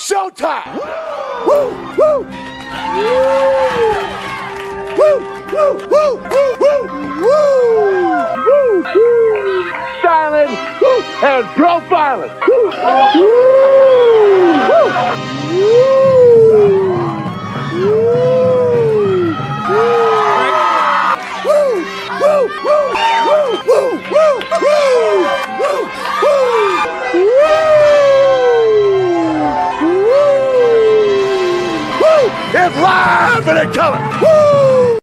showtime. Woo, woo. Woo, woo, woo, woo, woo, woo, woo. Silent and profiling. Woo, it's live and in color. Woo!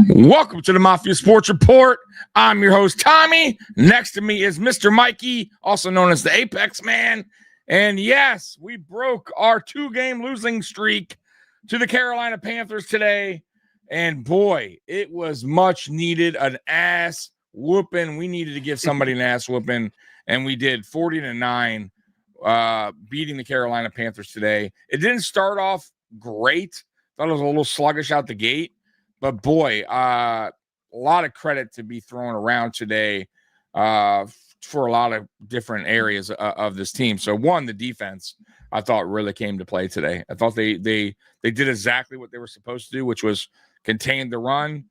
Welcome to the Mafia Sports Report. I'm your host, Tommy. Next to me is Mr. Mikey, also known as the Apex Man. And yes, we broke our 2-game losing streak to the Carolina Panthers today. And boy, it was much needed, an ass whooping. We needed to give somebody an ass whooping, and we did 40-9, beating the Carolina Panthers today. It didn't start off great. Thought it was a little sluggish out the gate, but boy, a lot of credit to be thrown around today for a lot of different areas of this team. So one, the defense I thought really came to play today. I thought they did exactly what they were supposed to do, which was contain the run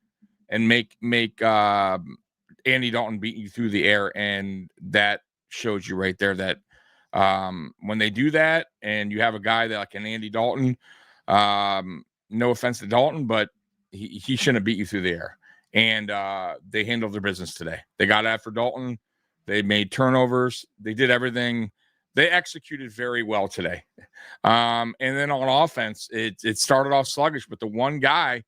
and make Andy Dalton beat you through the air, and that shows you right there that when they do that, and you have a guy that like an Andy Dalton, no offense to Dalton, but he shouldn't have beat you through the air. And they handled their business today. They got after Dalton. They made turnovers. They did everything. They executed very well today. And then on offense, it started off sluggish, but the one guy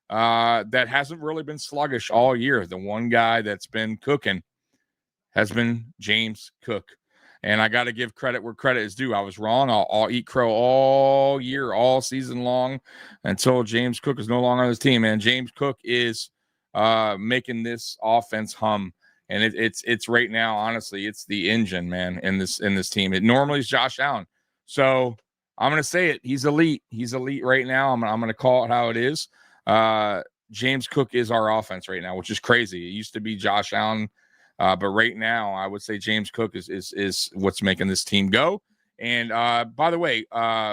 that hasn't really been sluggish all year, the one guy that's been cooking, has been James Cook. And I got to give credit where credit is due. I was wrong. I'll eat crow all year, all season long, until James Cook is no longer on this team. And James Cook is making this offense hum. And it's right now, honestly, it's the engine, man, in this team. It normally is Josh Allen. So I'm going to say it. He's elite. He's elite right now. I'm going to call it how it is. James Cook is our offense right now, which is crazy. It used to be Josh Allen. But right now, I would say James Cook is what's making this team go. And by the way,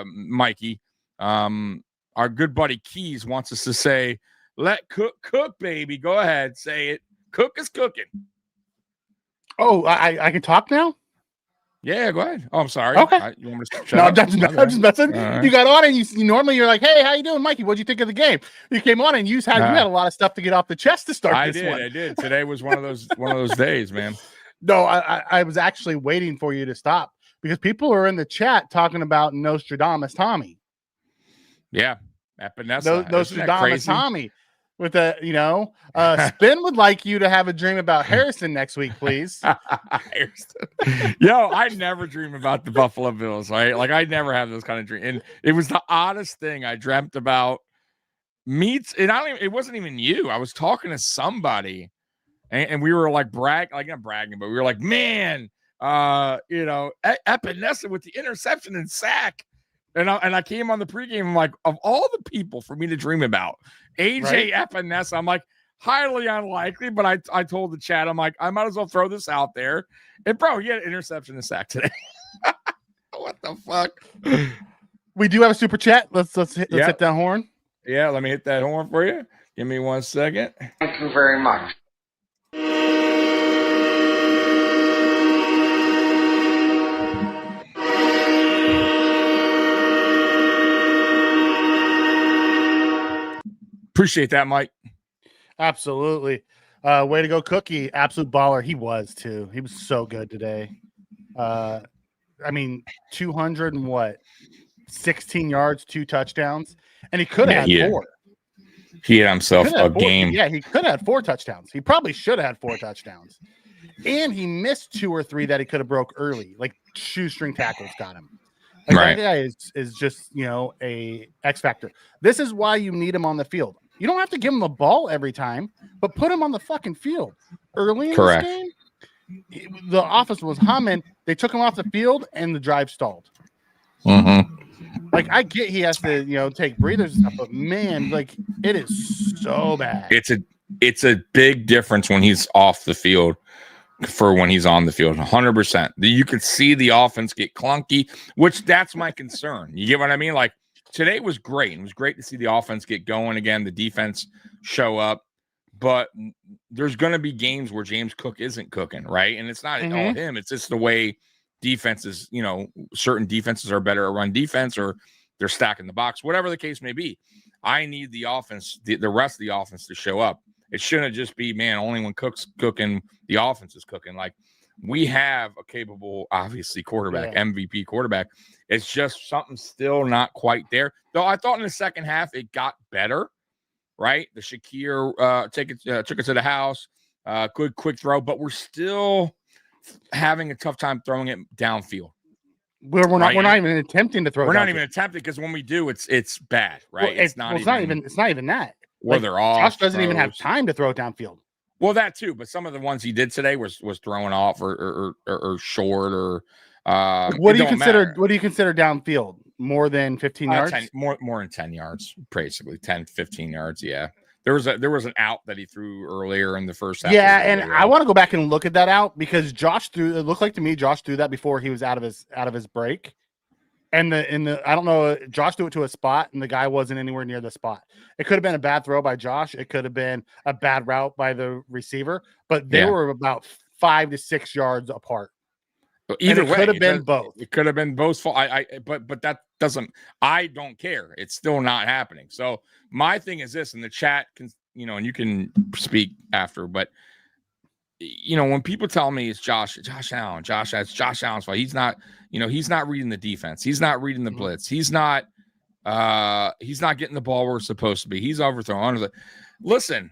Mikey, our good buddy Keys wants us to say, "Let Cook cook, baby." Go ahead, say it. Cook is cooking. Oh, I can talk now? Yeah, go ahead. Oh, I'm sorry. Okay. You want me to shut No, up? I'm just messing. Right. You got on and you normally you're like, "Hey, how you doing, Mikey? What'd you think of the game?" You came on and you had a lot of stuff to get off the chest to start this one. I did. Today was one of those days, man. No, I was actually waiting for you to stop because people are in the chat talking about Nostradamus Tommy. Yeah, Epinesa. Nostradamus Tommy. With Spin would like you to have a dream about Harrison next week, please. Yo, I never dream about the Buffalo Bills, right? Like I never have those kind of dreams. And it was the oddest thing. I dreamt about meats, and it wasn't even you. I was talking to somebody, and we were like not bragging, but we were like, man, Epinesa with the interception and sack. And I came on the pregame, I'm like, of all the people for me to dream about, AJ Epinesa, I'm like, highly unlikely, but I told the chat, I'm like, I might as well throw this out there. And bro, he had an interception and sack today. What the fuck? We do have a super chat. Let's hit that horn. Yeah, let me hit that horn for you. Give me 1 second. Thank you very much. Appreciate that, Mike. Absolutely. Way to go, Cookie. Absolute baller. He was too. He was so good today. 216 yards, 2 touchdowns, and he could have had 4. He had himself a game. Yeah, he could have had 4 touchdowns. He probably should have had 4 touchdowns. And he missed 2 or 3 that he could have broke early. Like shoestring tackles got him. Like, right. That guy is just, a X factor. This is why you need him on the field. You don't have to give him the ball every time, but put him on the fucking field early in this game. The offense was humming. They took him off the field, and the drive stalled. Mm-hmm. Like, I get he has to, take breathers and stuff, but man, like, it is so bad. It's a big difference when he's off the field for when he's on the field. 100%. You could see the offense get clunky, which that's my concern. You get what I mean? Like today was great. It was great to see the offense get going again, the defense show up. But there's going to be games where James Cook isn't cooking, right? And it's not all him. It's just the way defenses, certain defenses are better at run defense or they're stacking the box, whatever the case may be. I need the offense, the rest of the offense to show up. It shouldn't just be, man, only when Cook's cooking, the offense is cooking. Like we have a capable, obviously, quarterback, MVP quarterback. It's just something still not quite there. Though I thought in the second half it got better. Right, the Shakir took it to the house. Good quick throw, but we're still having a tough time throwing it downfield. We're not even attempting to throw. We're not even attempting because when we do, it's bad. Right, well, it's not even that. Or they're off. Josh doesn't even have time to throw it downfield. Well, that too, but some of the ones he did today was throwing off or short or. What do you consider? Matter. What do you consider downfield? More than 15 yards? 10, more than 10 yards, basically 10, 15 yards. Yeah. There was an out that he threw earlier in the first half. Yeah, and I want to go back and look at that out because Josh threw. It looked like to me Josh threw that before he was out of his break. And I don't know, Josh threw it to a spot and the guy wasn't anywhere near the spot. It could have been a bad throw by Josh. It could have been a bad route by the receiver, but they were about 5 to 6 yards apart. Either way, could have been both. It could have been both. But that doesn't. I don't care. It's still not happening. So my thing is this, and the chat can, and you can speak after. But when people tell me it's Josh Allen, it's Josh Allen's fault. He's not. He's not reading the defense. He's not reading the blitz. He's not getting the ball where it's supposed to be. He's overthrowing. Listen,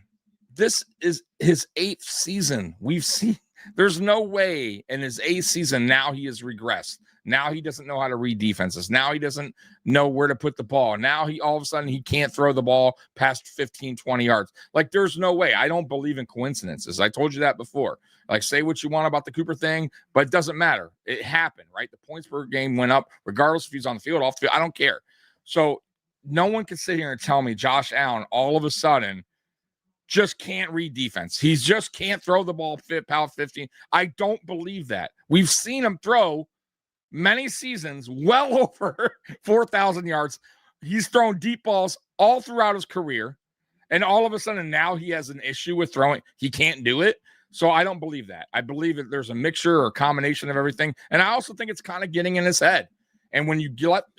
this is his 8th season. We've seen. There's no way in his 8th season now he has regressed. Now he doesn't know how to read defenses. Now he doesn't know where to put the ball. Now he all of a sudden he can't throw the ball past 15, 20 yards. Like there's no way. I don't believe in coincidences. I told you that before. Like say what you want about the Cooper thing, but it doesn't matter. It happened, right? The points per game went up regardless if he's on the field, off the field. I don't care. So no one can sit here and tell me Josh Allen all of a sudden just can't read defense. He just can't throw the ball past 15. I don't believe that. We've seen him throw many seasons well over 4,000 yards. He's thrown deep balls all throughout his career. And all of a sudden now he has an issue with throwing. He can't do it. So I don't believe that. I believe that there's a mixture or a combination of everything. And I also think it's kind of getting in his head. And when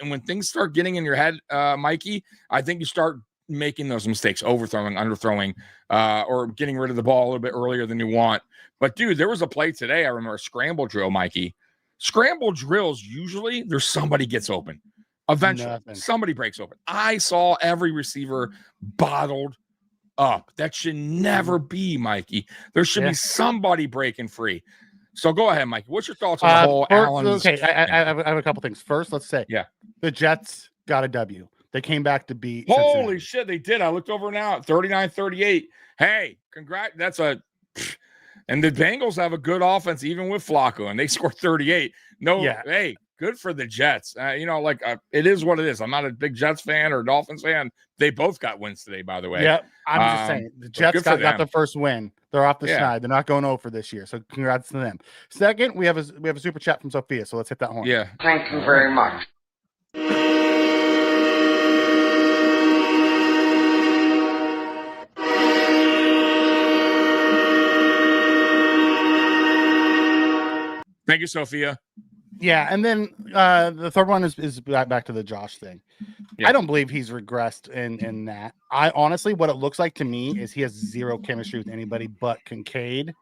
when things start getting in your head, Mikey, I think you start making those mistakes, overthrowing, underthrowing, or getting rid of the ball a little bit earlier than you want. But dude, there was a play today. I remember a scramble drill, Mikey. Scramble drills, usually there's somebody gets open. Eventually, somebody breaks open. I saw every receiver bottled up. That should never be, Mikey. There should be somebody breaking free. So go ahead, Mikey. What's your thoughts on the whole Allen? Okay, I have a couple things. First, let's say the Jets got a W. They came back to beat Cincinnati. Holy shit, they did. I looked over now at 39-38. Hey, congrats. And the Bengals have a good offense, even with Flacco, and they scored 38. Hey, good for the Jets. It is what it is. I'm not a big Jets fan or Dolphins fan. They both got wins today, by the way. Yeah, I'm just saying. The Jets got the first win. They're off the schneid. They're not going over this year, so congrats to them. Second, we have a super chat from Sophia, so let's hit that horn. Yeah. Thank you very much. Thank you, Sophia. Yeah, and then the third one is back to the Josh thing. Yeah. I don't believe he's regressed in that. I honestly, what it looks like to me is he has zero chemistry with anybody but Kincaid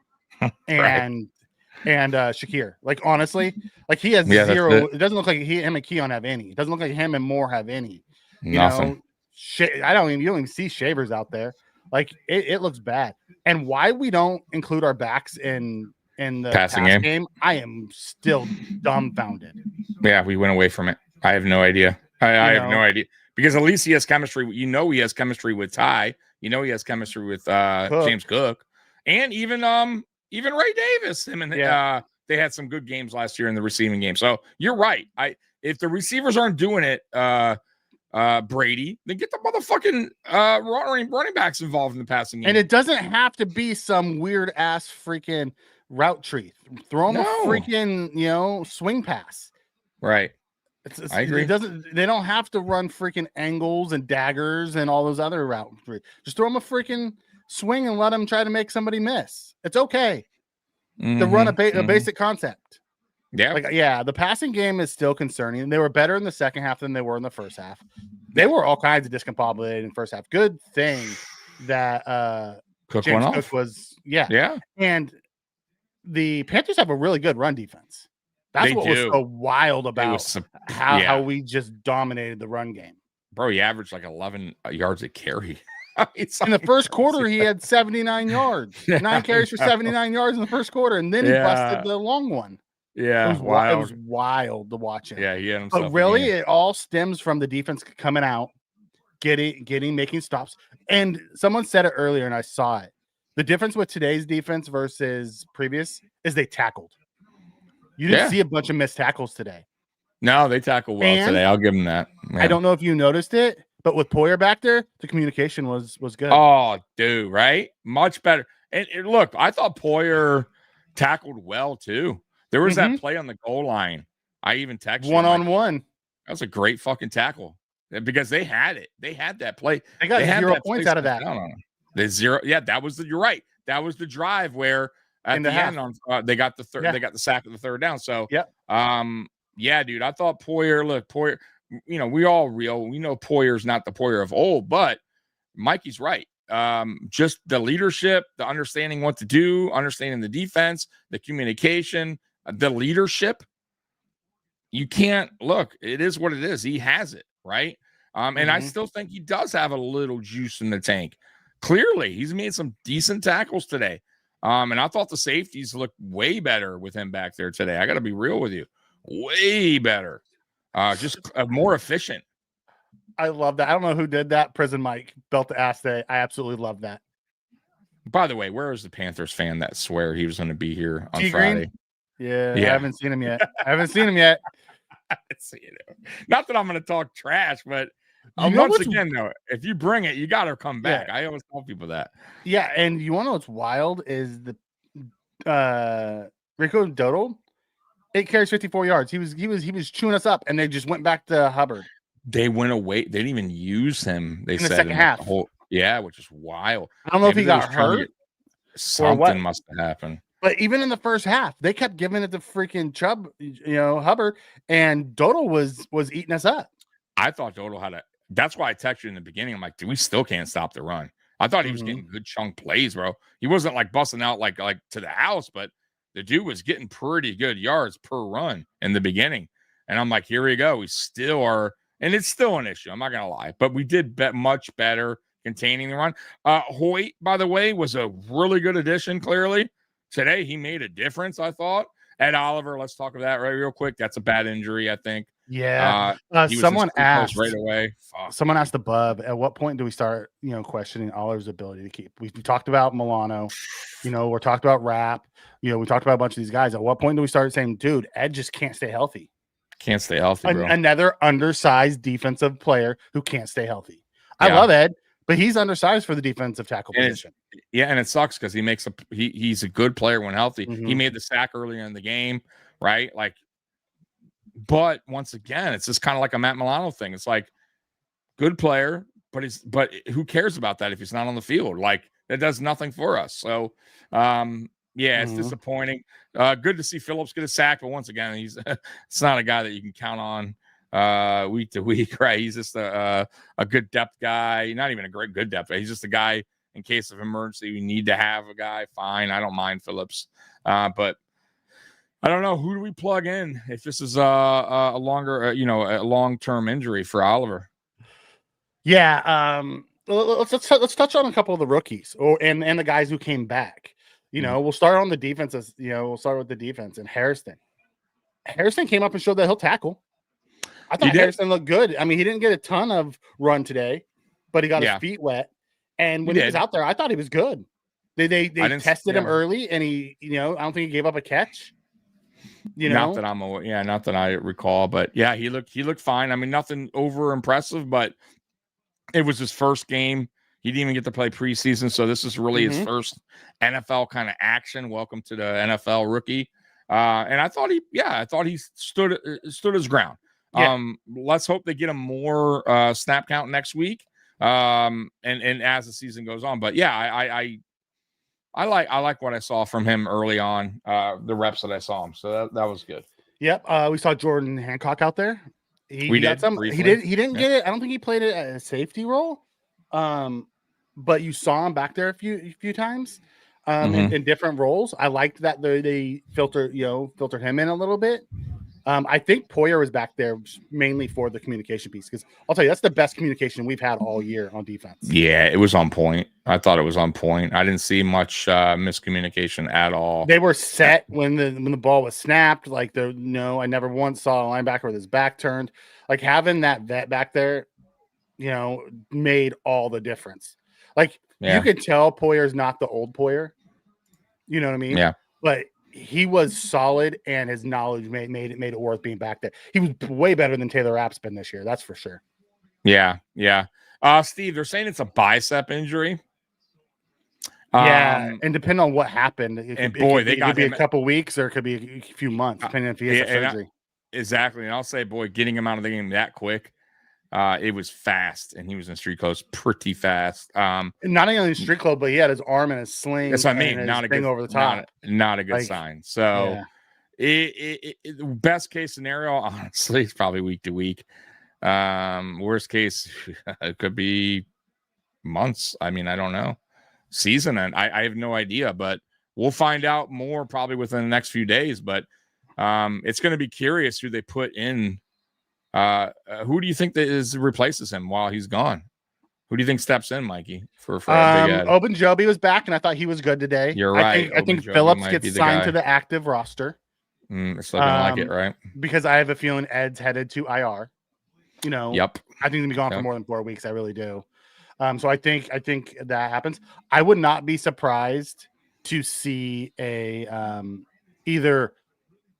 and Shakir. Like honestly, like he has zero. It doesn't look like him and Keon have any. It doesn't look like him and Moore have any. Nothing. You don't even see Shavers out there. Like it looks bad. And why we don't include our backs in the passing game, I am still dumbfounded. Yeah, we went away from it. I have no idea. I have no idea because at least he has chemistry. He has chemistry with Ty. He has chemistry with James Cook, and even Ray Davis. They had some good games last year in the receiving game. So you're right. If the receivers aren't doing it, Brady, then get the motherfucking running backs involved in the passing game. And it doesn't have to be some weird ass freaking route tree. Throw them a freaking, swing pass. Right. I agree. They don't have to run freaking angles and daggers and all those other route. Just throw them a freaking swing and let them try to make somebody miss. It's okay to run a basic concept. Yeah. The passing game is still concerning. They were better in the second half than they were in the first half. They were all kinds of discombobulated in the first half. Good thing that James Cook was, and the Panthers have a really good run defense. That's what was so wild about how we just dominated the run game. Bro, he averaged like 11 yards a carry. In the first quarter, he had 79 yards. 9 carries for 79 yards in the first quarter, and then he busted the long one. Yeah, it was wild to watch him. Yeah, he had himself. But really, it all stems from the defense coming out, making stops. And someone said it earlier, and I saw it. The difference with today's defense versus previous is they tackled. You didn't see a bunch of missed tackles today. No, they tackled well today. I'll give them that. Man. I don't know if you noticed it, but with Poyer back there, the communication was good. Oh, dude, right? Much better. And look, I thought Poyer tackled well too. There was that play on the goal line. I even texted one-on-one. That was a great fucking tackle because they had it. They had that play. They got 0 points out of that. The 0. Yeah, that was you're right. That was the drive where at the end they got the third. They got the sack of the third down. So yeah, dude. I thought Poyer. Look, Poyer. We know Poyer's not the Poyer of old, but Mikey's right. Just the leadership, the understanding what to do, understanding the defense, the communication, the leadership. You can't look. It is what it is. He has it, right? And I still think he does have a little juice in the tank. Clearly, he's made some decent tackles today. And I thought the safeties looked way better with him back there today. I got to be real with you. Way better. Just more efficient. I love that. I don't know who did that. Prison Mike belt the ass day. I absolutely love that. By the way, where is the Panthers fan that swear he was going to be here on Friday? Yeah, I haven't seen him yet. I see it. Not that I'm going to talk trash, but once again, though, if you bring it, you got to come back. I always tell people that. Yeah, and you want to know what's wild is the Rico Dowdle, 8 carries, 54 yards. He was chewing us up, and they just went back to Hubbard. They went away. They didn't even use him. They said the second half. Which is wild. I don't know if he got hurt. Something must have happened. But even in the first half, they kept giving it to freaking Chubb, Hubbard, and Dowdle was eating us up. I thought Dowdle had that's why I texted you in the beginning. I'm like, dude, we still can't stop the run. I thought he was getting good chunk plays, bro. He wasn't like busting out like to the house, but the dude was getting pretty good yards per run in the beginning. And I'm like, here we go. We still are. And it's still an issue. I'm not going to lie. But we did bet much better containing the run. Hoyt, by the way, was a really good addition, clearly. Today, he made a difference, I thought. Ed Oliver, let's talk about that real quick. That's a bad injury, I think. Yeah. Someone asked right away. Someone asked the Bub, at what point do we start, questioning Oliver's ability to keep? We talked about Milano. We're talked about Rapp. We talked about a bunch of these guys. At what point do we start saying, dude, Ed just can't stay healthy? Can't stay healthy, bro. Another undersized defensive player who can't stay healthy. I love Ed, but he's undersized for the defensive tackle position. And it sucks because he's a good player when healthy. He made the sack earlier in the game, right? But once again, it's just kind of like a Matt Milano thing. It's like good player, but who cares about that if he's not on the field? That does nothing for us. So it's disappointing. Good to see Phillips get a sack, but once again, it's not a guy that you can count on week to week, right? He's just a good depth guy. Not even a good depth guy. He's just a guy in case of emergency. We need to have a guy. Fine, I don't mind Phillips, but I don't know, who do we plug in if this is a longer, a long-term injury for Oliver? Yeah, let's touch on a couple of the rookies and the guys who came back. We'll start on the defenses. We'll start with the defense and Harrison. Harrison came up and showed that he'll tackle. I thought Harrison looked good. I mean, he didn't get a ton of run today, but he got his feet wet. And when he was out there, I thought he was good. They tested him early, and he, I don't think he gave up a catch. Not that I'm aware. Not that I recall, but he looked fine. I mean, nothing over impressive, but it was his first game. He didn't even get to play preseason, so this is really his first NFL kind of action. Welcome to the NFL rookie. And I thought he stood his ground. Yeah. Let's hope they get him more snap count next week. And as the season goes on. But yeah, I like what I saw from him early on, the reps that I saw him. So that was good. Yep. We saw Jordan Hancock out there. He got some. briefly. He didn't get it. I don't think he played it as a safety role. But you saw him back there a few times. In different roles. I liked that they filtered him in a little bit. I think Poyer was back there mainly for the communication piece, because I'll tell you, that's the best communication we've had all year on defense. Yeah, it was on point. I thought it was on point. I didn't see much miscommunication at all. They were set when the ball was snapped. Like I never once saw a linebacker with his back turned. Like having that vet back there, made all the difference. Like you could tell Poyer's not the old Poyer. You know what I mean? Yeah. But he was solid, and his knowledge made it worth being back there. He was way better than Taylor Rapp's been this year. That's for sure. Yeah. Steve, they're saying it's a bicep injury. Yeah, and depending on what happened, it could be a couple weeks or it could be a few months, depending if he has surgery. Exactly. And I'll say, boy, getting him out of the game that quick, it was fast, and he was in street clothes pretty fast. Not only in street clothes, but he had his arm in his sling. That's what I mean. Not a good over the top. Not a good sign. So, best case scenario, honestly, it's probably week to week. Worst case, it could be months. I mean, I don't know. Season, and I have no idea, but we'll find out more probably within the next few days. But it's going to be curious who they put in. Who do you think that replaces him while he's gone? Who do you think steps in, Mikey? For Big Ed? Ogunjobi was back, and I thought he was good today. You're right. I think Phillips gets signed to the active roster. It's looking like it, right? Because I have a feeling Ed's headed to IR. Yep. I think he'll be gone for more than 4 weeks. I really do. So I think that happens. I would not be surprised to see either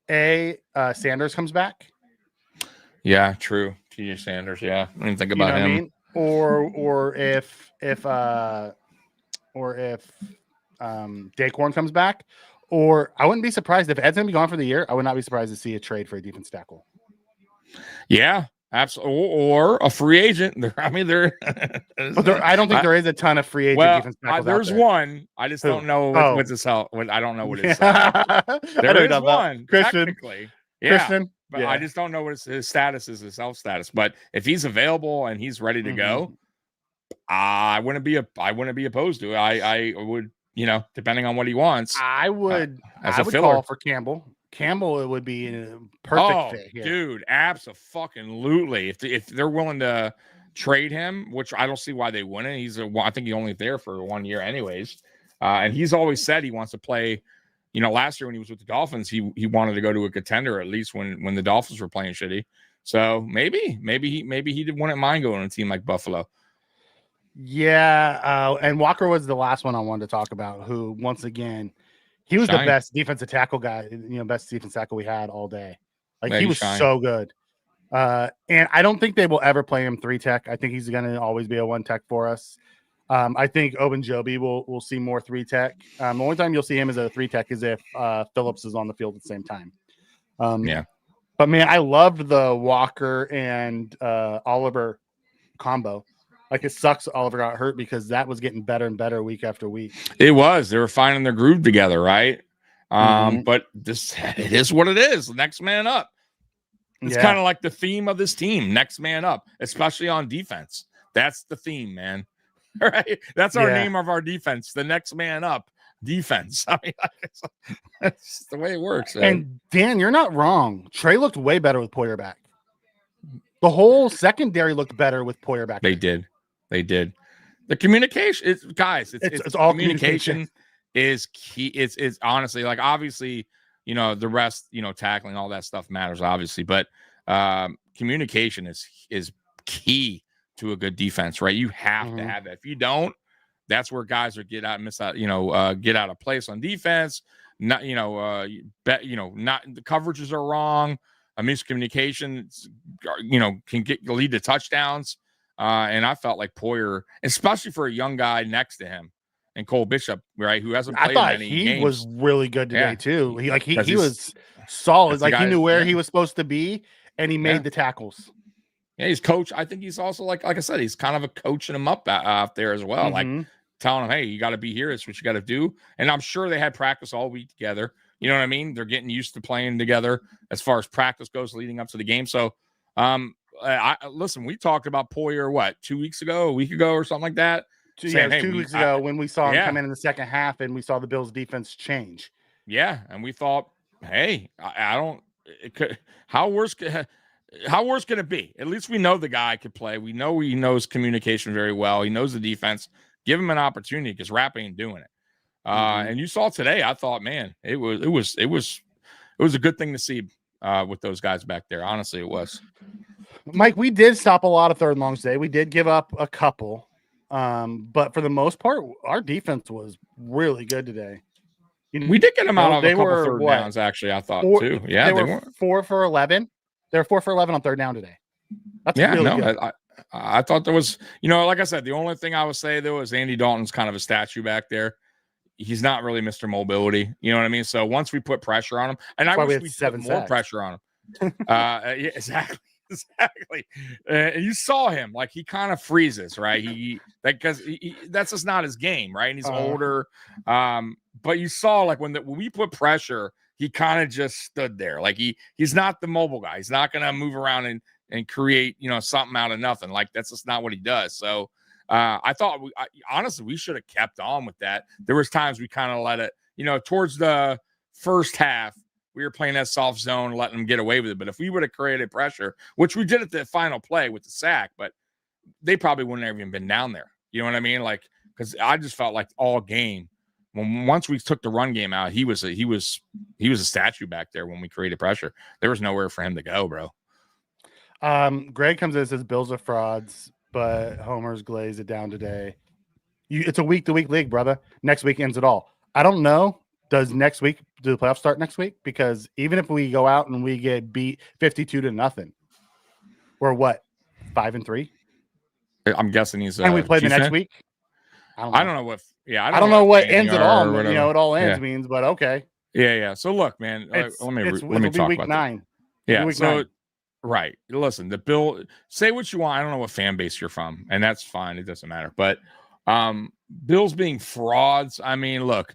Sanders comes back. Yeah, true. TJ Sanders. Yeah, I didn't think about him. I mean? Or if Daquan comes back, or I wouldn't be surprised if Ed's gonna be gone for the year. I would not be surprised to see a trade for a defense tackle. Yeah, absolutely. Or a free agent. I mean, I don't think there is a ton of free agent defense tackles. There's one. I just don't know what's his hell. I don't know what his. There is one. Christian. Technically. Yeah. Christian. But I just don't know what his status is, his health status. But if he's available and he's ready to go, I wouldn't be opposed to it. I would, depending on what he wants. I would call for Campbell. Campbell, it would be a perfect fit here. Dude, absolutely. If they're willing to trade him, which I don't see why they wouldn't. I think he's only there for 1 year anyways. And he's always said he wants to play. Last year when he was with the Dolphins, he wanted to go to a contender, at least when the Dolphins were playing shitty. So maybe he wouldn't mind going to a team like Buffalo. Yeah, and Walker was the last one I wanted to talk about, who once again, he was the best defensive tackle guy, best defensive tackle we had all day. Like he was so good. And I don't think they will ever play him 3 tech. I think he's going to always be a 1 tech for us. I think Ogunjobi will see more 3 tech. The only time you'll see him as a 3 tech is if Phillips is on the field at the same time. But man, I loved the Walker and Oliver combo. Like it sucks Oliver got hurt, because that was getting better and better week after week. It was. They were finding their groove together, right? But it is what it is. Next man up. It's kind of like the theme of this team. Next man up, especially on defense. That's the theme, man. Right? That's our name of our defense. The next man up defense. I mean, that's the way it works. Man. And Dan, you're not wrong. Trey looked way better with Poyer back. The whole secondary looked better with Poyer back. They did. The communication, it's all communication is key. It's honestly, like, obviously, the rest, tackling, all that stuff matters, obviously, but communication is key to a good defense, right? You have to have that. If you don't, that's where guys get out of place on defense. Not, not the coverages are wrong. A miscommunication, can lead to touchdowns. And I felt like Poyer, especially for a young guy next to him, and Cole Bishop, right, who hasn't played many games. He was really good today too. He was solid. Like he knew where he was supposed to be, and he made the tackles. Yeah, he's coach. I think he's also like I said, he's kind of a coaching him up out there as well, like telling him, hey, you got to be here. It's what you got to do. And I'm sure they had practice all week together. You know what I mean? They're getting used to playing together as far as practice goes leading up to the game. So, listen, we talked about Poyer, 2 weeks ago, a week ago, or something like that. Saying, hey, 2 weeks ago when we saw him come in the second half and we saw the Bills defense change. Yeah. And we thought, hey, how worse can it be? At least we know the guy could play. We know he knows communication very well. He knows the defense. Give him an opportunity because Rapp ain't doing it. And you saw today, I thought, man, it was a good thing to see with those guys back there. Honestly, it was. Mike, we did stop a lot of third and longs today. We did give up a couple. But for the most part, our defense was really good today. We did get them out of a couple third downs, actually, I thought, too. Yeah, they were 4 for 11. They were 4 for 11 on third down today. That's really good. I thought there was, like I said, the only thing I would say, though, is Andy Dalton's kind of a statue back there. He's not really Mr. Mobility. You know what I mean? So once we put pressure on him, and I wish we put more pressure on him. Yeah, exactly. Exactly. And you saw him, like, he kind of freezes, right? Because that's just not his game, right? And he's older. But you saw, like, when we put pressure, he kind of just stood there. Like, he's not the mobile guy. He's not going to move around and create, something out of nothing. Like, that's just not what he does. So I thought, honestly, we should have kept on with that. There was times we kind of let it, towards the first half, we were playing that soft zone, letting them get away with it. But if we would have created pressure, which we did at the final play with the sack, but they probably wouldn't have even been down there. You know what I mean? Like, because I just felt like all game, once we took the run game out, he was a statue back there when we created pressure. There was nowhere for him to go, bro. Greg comes in and says Bills are frauds, but Homer's glazed it down today. It's a week-to-week league, brother. Next week ends it all. I don't know. Do the playoffs start next week? Because even if we go out and we get beat 52-0, we're what, 5-3? I'm guessing he's. And we play the next week. I don't know what. Yeah, I don't know what ends it all. It all ends means, but okay. Yeah. So look, man. Let me talk week about 9. Yeah. Week 9. Right. Listen, the Bill. Say what you want. I don't know what fan base you're from, and that's fine. It doesn't matter. But Bills being frauds. I mean, look.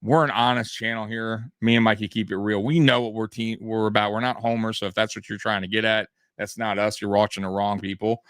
We're an honest channel here. Me and Mikey keep it real. We know what we're about. We're not homers. So if that's what you're trying to get at, that's not us. You're watching the wrong people.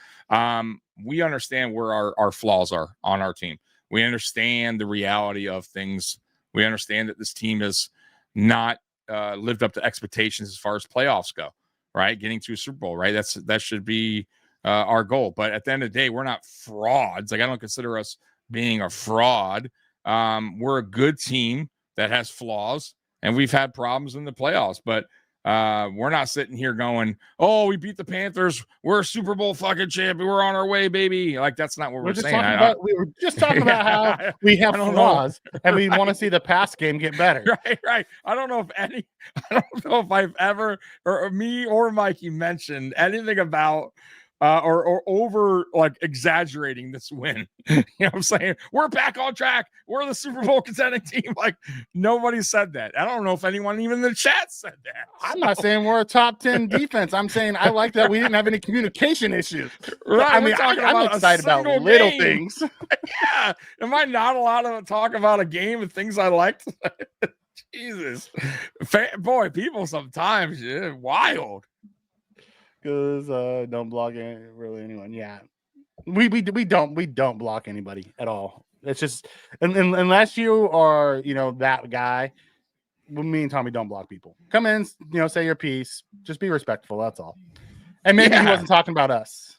We understand where our flaws are on our team. We understand the reality of things. We understand that this team has not lived up to expectations as far as playoffs go, right? Getting to a Super Bowl, right? That should be our goal. But at the end of the day, we're not frauds. Like, I don't consider us being a fraud. We're a good team that has flaws, and we've had problems in the playoffs, but we're not sitting here going, oh, we beat the Panthers. We're a Super Bowl fucking champion. We're on our way, baby. Like, that's not what we're saying. We were just talking about how we have flaws and we want to see the pass game get better. Right. I don't know if I've ever, or me or Mikey mentioned anything about or over, like, exaggerating this win. You know what I'm saying? We're back on track. We're the Super Bowl contending team. Like, nobody said that. I don't know if anyone even in the chat said that. I'm not saying we're a top 10 defense. I'm saying I like that we didn't have any communication issues. Right. I mean, I'm excited about little things. Yeah. Am I not allowed to talk about a game and things I liked? Jesus. Boy, people sometimes, wild. Because don't block really anyone. Yeah, we don't block anybody at all. It's just unless you are that guy. Me and Tommy don't block people. Come in, say your piece. Just be respectful. That's all. And maybe he wasn't talking about us.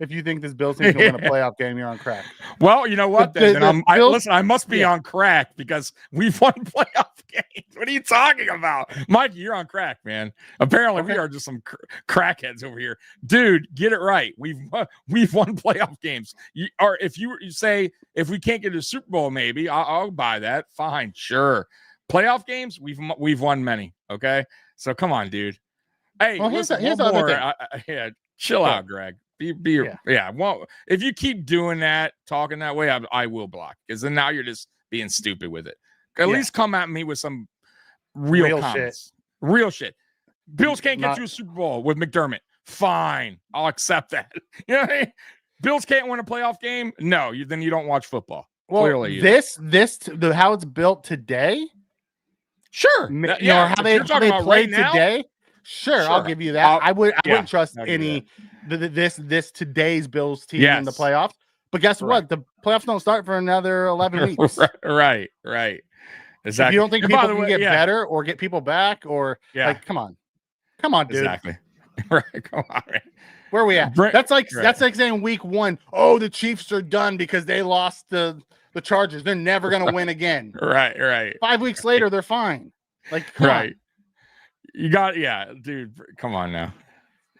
If you think this Bills team's going to win a playoff game, you're on crack. Well, you know what? Listen, I must be on crack because we've won playoff games. What are you talking about? Mikey, you're on crack, man. Apparently, we are just some crackheads over here. Dude, get it right. We've won playoff games. Or if you say, if we can't get to the Super Bowl, maybe, I'll buy that. Fine, sure. Playoff games, we've won many, okay? So come on, dude. Hey, listen, here's more. Chill out, Greg. Well, if you keep doing that, talking that way, I will block, because then now you're just being stupid with it. At least come at me with some real comments. Shit. Real shit. Bills can't get you a Super Bowl with McDermott. Fine, I'll accept that. You know what I mean? Bills can't win a playoff game. No, then you don't watch football. Well, clearly, how it's built today. Sure, how they play today. Sure, I'll give you that. I wouldn't trust any today's Bills team in the playoffs. But guess what? The playoffs don't start for another 11 weeks. Right. Exactly. If you don't think people can get better or get people back, or come on, dude. Exactly. Right. Come on. Man. Where are we at? That's like saying week 1. Oh, the Chiefs are done because they lost the Chargers. They're never going to win again. Right. 5 weeks later, they're fine. Like, come on. You got, dude. Come on now.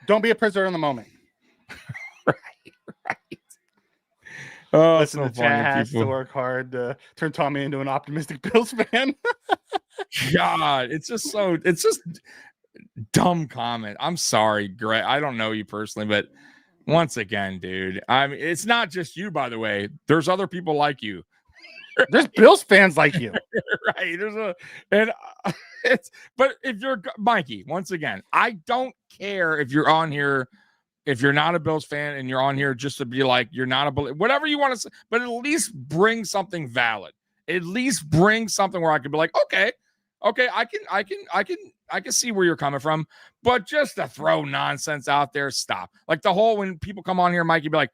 Don't be a prisoner in the moment. Right. Oh, listen, the chat has to work hard to turn Tommy into an optimistic Bills fan. God, it's just dumb comment. I'm sorry, Greg. I don't know you personally, but once again, dude, I mean, it's not just you, by the way. There's other people like you. There's Bills fans like you. Right. But if you're Mikey, once again, I don't care if you're on here, if you're not a Bills fan and you're on here just to be like, you're not whatever you want to say, but at least bring something valid. At least bring something where I could be like, okay, I can see where you're coming from, but just to throw nonsense out there, stop. Like the whole, when people come on here, Mikey, be like,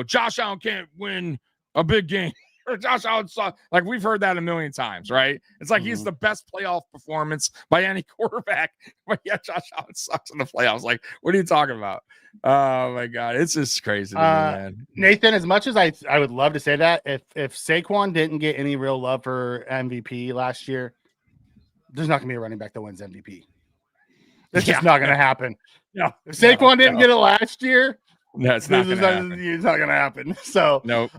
Josh Allen can't win a big game. Or Josh Allen sucks. Like, we've heard that a million times, right? It's like he's the best playoff performance by any quarterback. But yeah, Josh Allen sucks in the playoffs. Like, what are you talking about? Oh my God, it's just crazy to me, man. Nathan, as much as I would love to say that, if Saquon didn't get any real love for MVP last year, there's not gonna be a running back that wins MVP. It's just not gonna happen. No, if Saquon didn't get it last year, it's not going to happen. So, nope.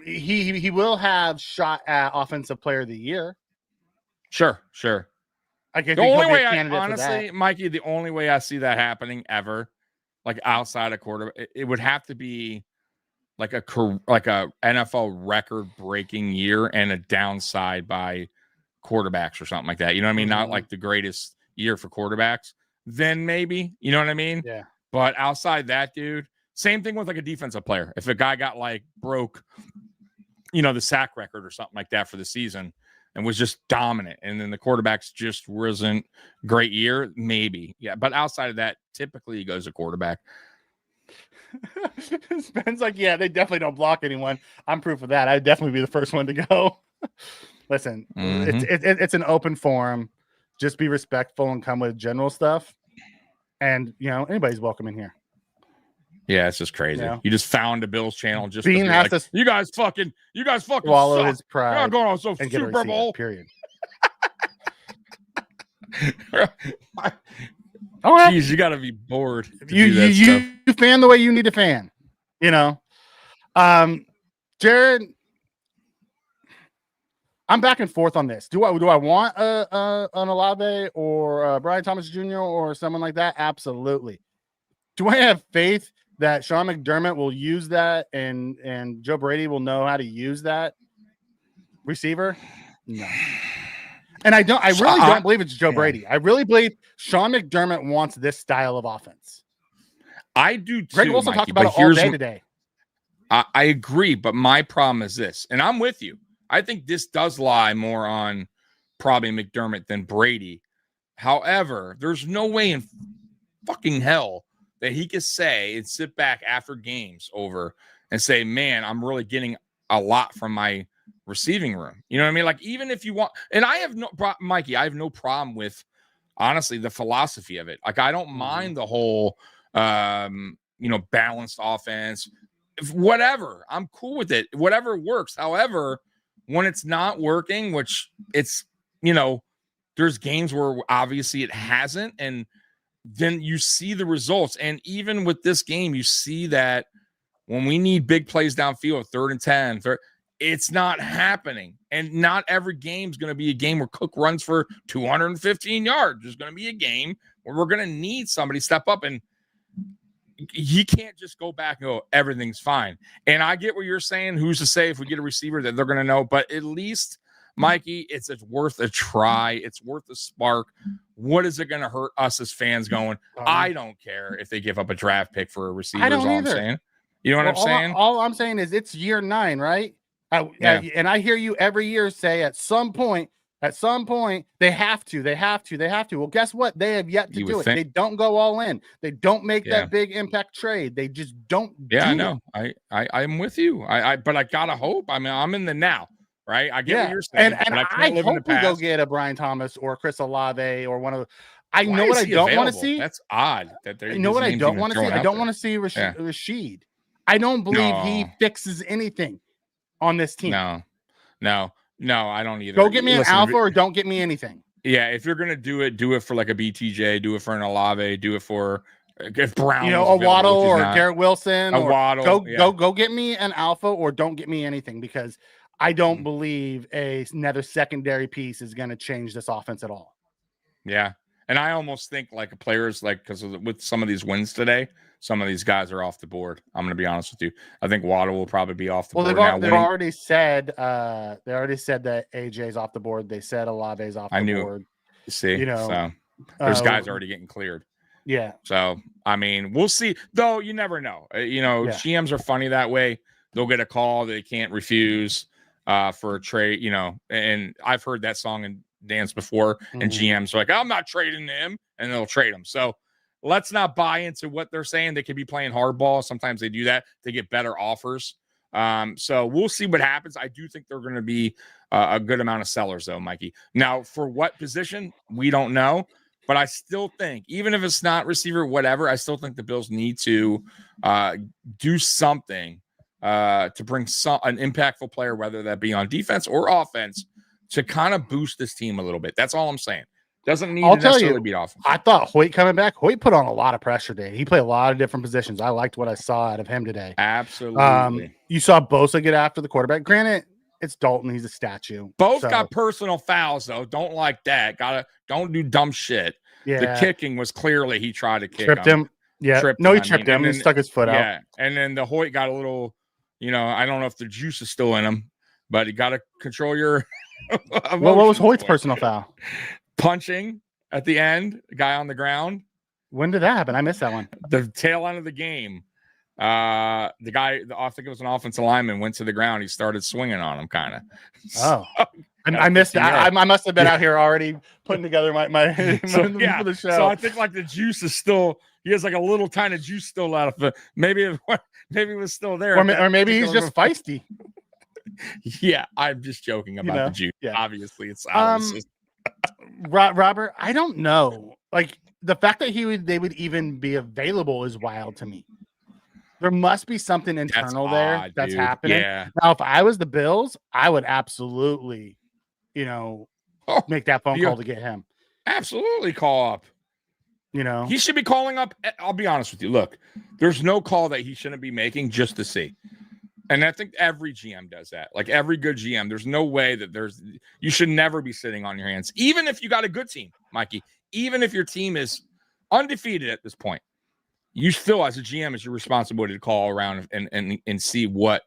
He will have shot at Offensive Player of the Year. Sure. The only way honestly, Mikey, the only way I see that happening ever, like outside of quarterback, it would have to be like a NFL record-breaking year and a downside by quarterbacks or something like that. You know what I mean? Not like the greatest year for quarterbacks. Then maybe, you know what I mean? Yeah. But outside that, dude. Same thing with like a defensive player. If a guy got like broke, the sack record or something like that for the season and was just dominant, and then the quarterbacks just wasn't great year, maybe. Yeah. But outside of that, typically he goes to quarterback. Ben's like, yeah, they definitely don't block anyone. I'm proof of that. I'd definitely be the first one to go. Listen, it's an open forum. Just be respectful and come with general stuff. And, anybody's welcome in here. Yeah, it's just crazy. You just found a Bills channel just Bean to be has like, you guys fucking swallow suck. his pride. You're not going on and Super Bowl. Period. Jeez, you got to be bored. You fan the way you need to fan. Jared, I'm back and forth on this. Do I want an Olave or Brian Thomas Jr. or someone like that? Absolutely. Do I have faith that Sean McDermott will use that and Joe Brady will know how to use that receiver? No. And I really don't believe it's Joe Brady. I really believe Sean McDermott wants this style of offense. I do too. Greg Wilson talked about it all day today. I agree, but my problem is this, and I'm with you. I think this does lie more on probably McDermott than Brady. However, there's no way in fucking hell that he could say and sit back after games over and say, man, I'm really getting a lot from my receiving room. You know what I mean? Like, even if you want, and I have no problem with, honestly, the philosophy of it. Like, I don't mind the whole, balanced offense, whatever. I'm cool with it. Whatever works. However, when it's not working, which it's, there's games where obviously it hasn't, and then you see the results. And even with this game, you see that when we need big plays downfield, 3rd and 10, it's not happening. And not every game is going to be a game where Cook runs for 215 yards. There's going to be a game where we're going to need somebody step up. And he can't just go back and go, everything's fine. And I get what you're saying. Who's to say if we get a receiver that they're going to know? But at least, Mikey, it's worth a try. It's worth a spark. What is it going to hurt us as fans going, I don't care if they give up a draft pick for a receiver. I don't all either. I'm saying. You know what I'm saying? All I'm saying is it's year 9, right? And I hear you every year say at some point, they have to. Well, guess what? They have yet to do it. They don't go all in. They don't make that big impact trade. They just don't. Yeah, I know. I'm with you. But I gotta hope. I mean, I'm in the now, right? I get what you're saying. And I hope we go get a Brian Thomas or Chris Olave or one of the. I know what I don't want to see. That's odd. That you know what I don't want to see. I don't want to see Rashid. I don't believe he fixes anything on this team. No, I don't either. Go get me an alpha or don't get me anything. Yeah, if you're gonna do it for like a BTJ, do it for an Olave, do it for if Brown, a Waddle or Garrett Wilson. A Waddle. Go get me an alpha or don't get me anything, because I don't believe another secondary piece is going to change this offense at all. Yeah, and I almost think like players because with some of these wins today, some of these guys are off the board. I'm going to be honest with you. I think Waddle will probably be off the board. They've already said that AJ's off the board. They said Olave's off the board. See, so there's guys already getting cleared. Yeah. So I mean, we'll see. Though you never know. GMs are funny that way. They'll get a call they can't refuse for a trade. And I've heard that song and dance before. And GMs are like, I'm not trading him, and they'll trade him. So. Let's not buy into what they're saying. They could be playing hardball. Sometimes they do that to get better offers. So we'll see what happens. I do think they're going to be a good amount of sellers, though, Mikey. Now, for what position, we don't know. But I still think, even if it's not receiver, whatever, I still think the Bills need to do something to bring an impactful player, whether that be on defense or offense, to kind of boost this team a little bit. That's all I'm saying. Doesn't need to necessarily be offense. I thought Hoyt coming back, Hoyt put on a lot of pressure today. He played a lot of different positions. I liked what I saw out of him today. Absolutely. You saw Bosa get after the quarterback. Granted, it's Dalton. He's a statue. Both got personal fouls, though. Don't like that. Don't do dumb shit. Yeah. The kicking was clearly he tried to kick him. Yeah. He tripped him. He stuck his foot out. Yeah. And then the Hoyt got a little, I don't know if the juice is still in him, but you got to control your what was Hoyt's personal foul? Punching at the end, the guy on the ground. When did that happen? I missed that one. The tail end of the game. The guy, I think it was an offensive lineman, went to the ground. He started swinging on him, kind of. Oh, I missed that. I must have been out here already putting together my for the show. So I think like the juice is still. He has like a little tiny juice still out of it. Maybe it was still there, or maybe he's just feisty. Yeah, I'm just joking about the juice. Yeah. Obviously, it's Robert, I don't know. Like the fact that they would even be available is wild to me. There must be something internal that's happening. Yeah. Now, if I was the Bills, I would absolutely, make that phone call to get him. Absolutely call up. He should be calling up. I'll be honest with you. Look, there's no call that he shouldn't be making just to see. And I think every GM does that. Like every good GM, there's no way that you should never be sitting on your hands. Even if you got a good team, Mikey, even if your team is undefeated at this point, you still, as a GM, it's your responsibility to call around and see what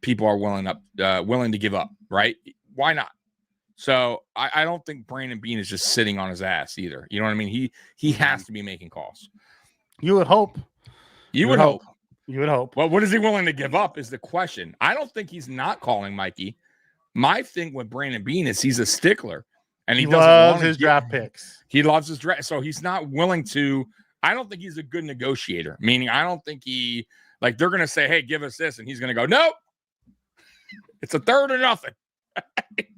people are willing to give up, right? Why not? So I don't think Brandon Beane is just sitting on his ass either. You know what I mean? He has to be making calls. You would hope. You would hope. You would hope. Well, what is he willing to give up is the question. I don't think he's not calling, Mikey. My thing with Brandon Beane is he's a stickler, and he loves his draft picks. He loves his draft, so he's not willing to. I don't think he's a good negotiator. Meaning, I don't think they're going to say, "Hey, give us this," and he's going to go, "Nope, it's a third or nothing."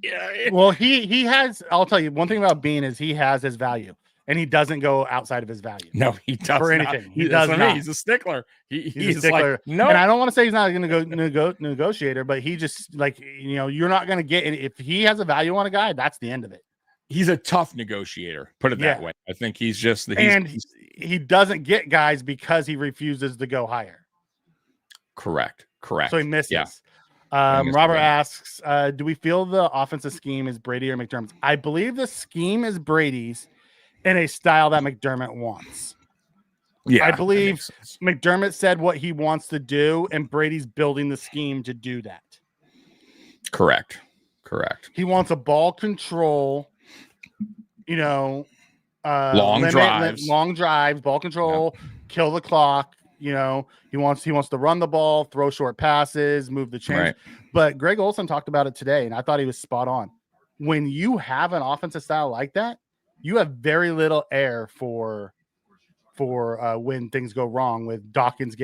Yeah. Well, he has. I'll tell you one thing about Beane is he has his value. And he doesn't go outside of his value. No, he does for not. Anything. He does not. He's a stickler. He's a stickler. Like, no. And I don't want to say he's not going to go negotiator, but he just you're not going to get. If he has a value on a guy, that's the end of it. He's a tough negotiator. Put it that way. I think he's just. He doesn't get guys because he refuses to go higher. Correct. So he misses. Yeah. Robert asks, do we feel the offensive scheme is Brady or McDermott's? I believe the scheme is Brady's in a style that McDermott wants. Yeah, I believe McDermott said what he wants to do, and Brady's building the scheme to do that. Correct. He wants a ball control, long drives, ball control, kill the clock. He wants to run the ball, throw short passes, move the chains. Right. But Greg Olson talked about it today, and I thought he was spot on. When you have an offensive style like that, you have very little air for when things go wrong with Dawkins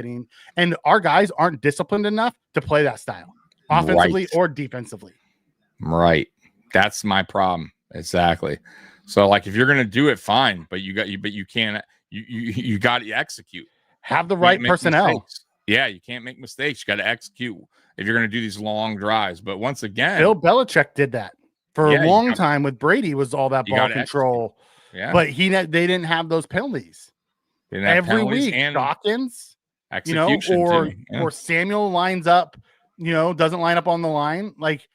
and our guys aren't disciplined enough to play that style offensively or defensively. Right. That's my problem. Exactly. So like, if you're going to do it, fine, but you can't, you got to execute. Have the right personnel. Mistakes. Yeah. You can't make mistakes. You got to execute if you're going to do these long drives. But once again, Bill Belichick did that for a long time with Brady, was all that ball control. Execute. Yeah. But they didn't have those penalties. Every week, Dawkins, or Samuel lines up, doesn't line up on the line. Like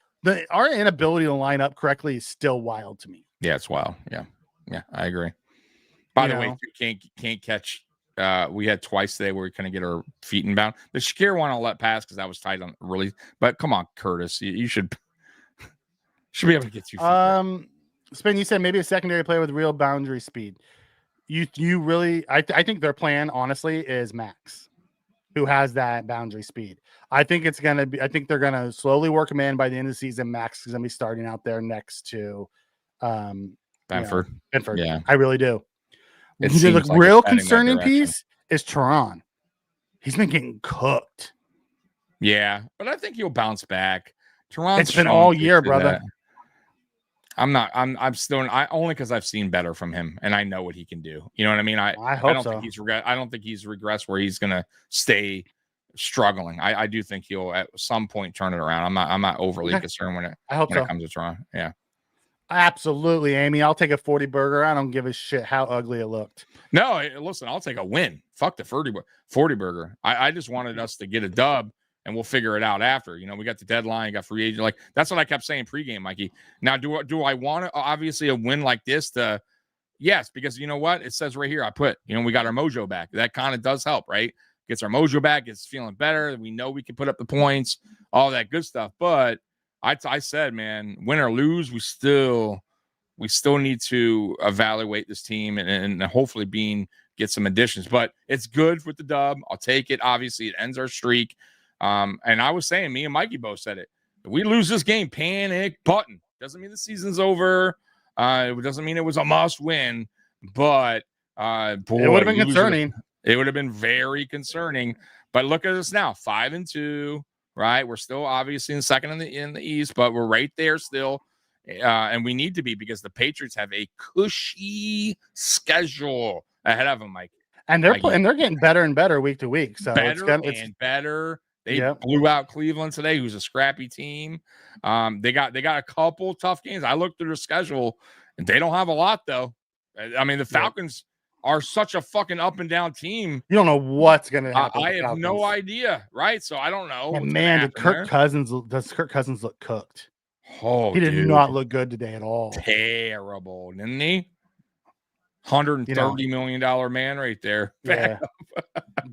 our inability to line up correctly is still wild to me. Yeah, it's wild. Yeah, I agree. By the way, you can't catch. We had twice today where we kind of get our feet in bound. The Shakir one I'll let pass because that was tight on really. But come on, Curtis, you should be able to get you. Spin, you said maybe a secondary player with real boundary speed. You really, I think their plan, honestly, is Max, who has that boundary speed. I think they're gonna slowly work him in. By the end of the season, Max is gonna be starting out there next to Benford. Yeah, I really do. The real concerning piece is Teron. He's been getting cooked. Yeah, but I think he'll bounce back. Teron's it's been all year, brother. I'm still only because I've seen better from him and I know what he can do. You know what I mean? I don't think he's regressed where he's gonna stay struggling. I do think he'll at some point turn it around. I'm not overly concerned when it comes to Toronto. Yeah. Absolutely, Amy. I'll take a 40 burger. I don't give a shit how ugly it looked. No, listen, I'll take a win. Fuck the 40 burger. I just wanted us to get a dub. And we'll figure it out after. We got the deadline, got free agent. Like that's what I kept saying pregame, Mikey. Now, do I want to obviously a win like this? Yes, because you know what it says right here. I put we got our mojo back. That kind of does help, right? Gets our mojo back. It's feeling better. We know we can put up the points, all that good stuff. But I said, man, win or lose, we still need to evaluate this team and hopefully get some additions. But it's good with the dub. I'll take it. Obviously, it ends our streak. And I was saying, me and Mikey both said it. If we lose this game, panic button. Doesn't mean the season's over. It doesn't mean it was a must win, but boy, it would have been concerning. It would have been very concerning. But look at us now, 5-2, right? We're still obviously in second in the East, but we're right there still. And we need to be because the Patriots have a cushy schedule ahead of them, Mike. And they're getting better and better week to week. So it's better. They blew out Cleveland today, who's a scrappy team. They got a couple tough games. I looked through their schedule, and they don't have a lot, though. I mean, the Falcons are such a fucking up and down team. You don't know what's going to happen. I have no idea, right? So I don't know. And man, does Kirk Cousins look cooked? Oh, he did not look good today at all. Terrible, didn't he? $130 million man right there. Yeah.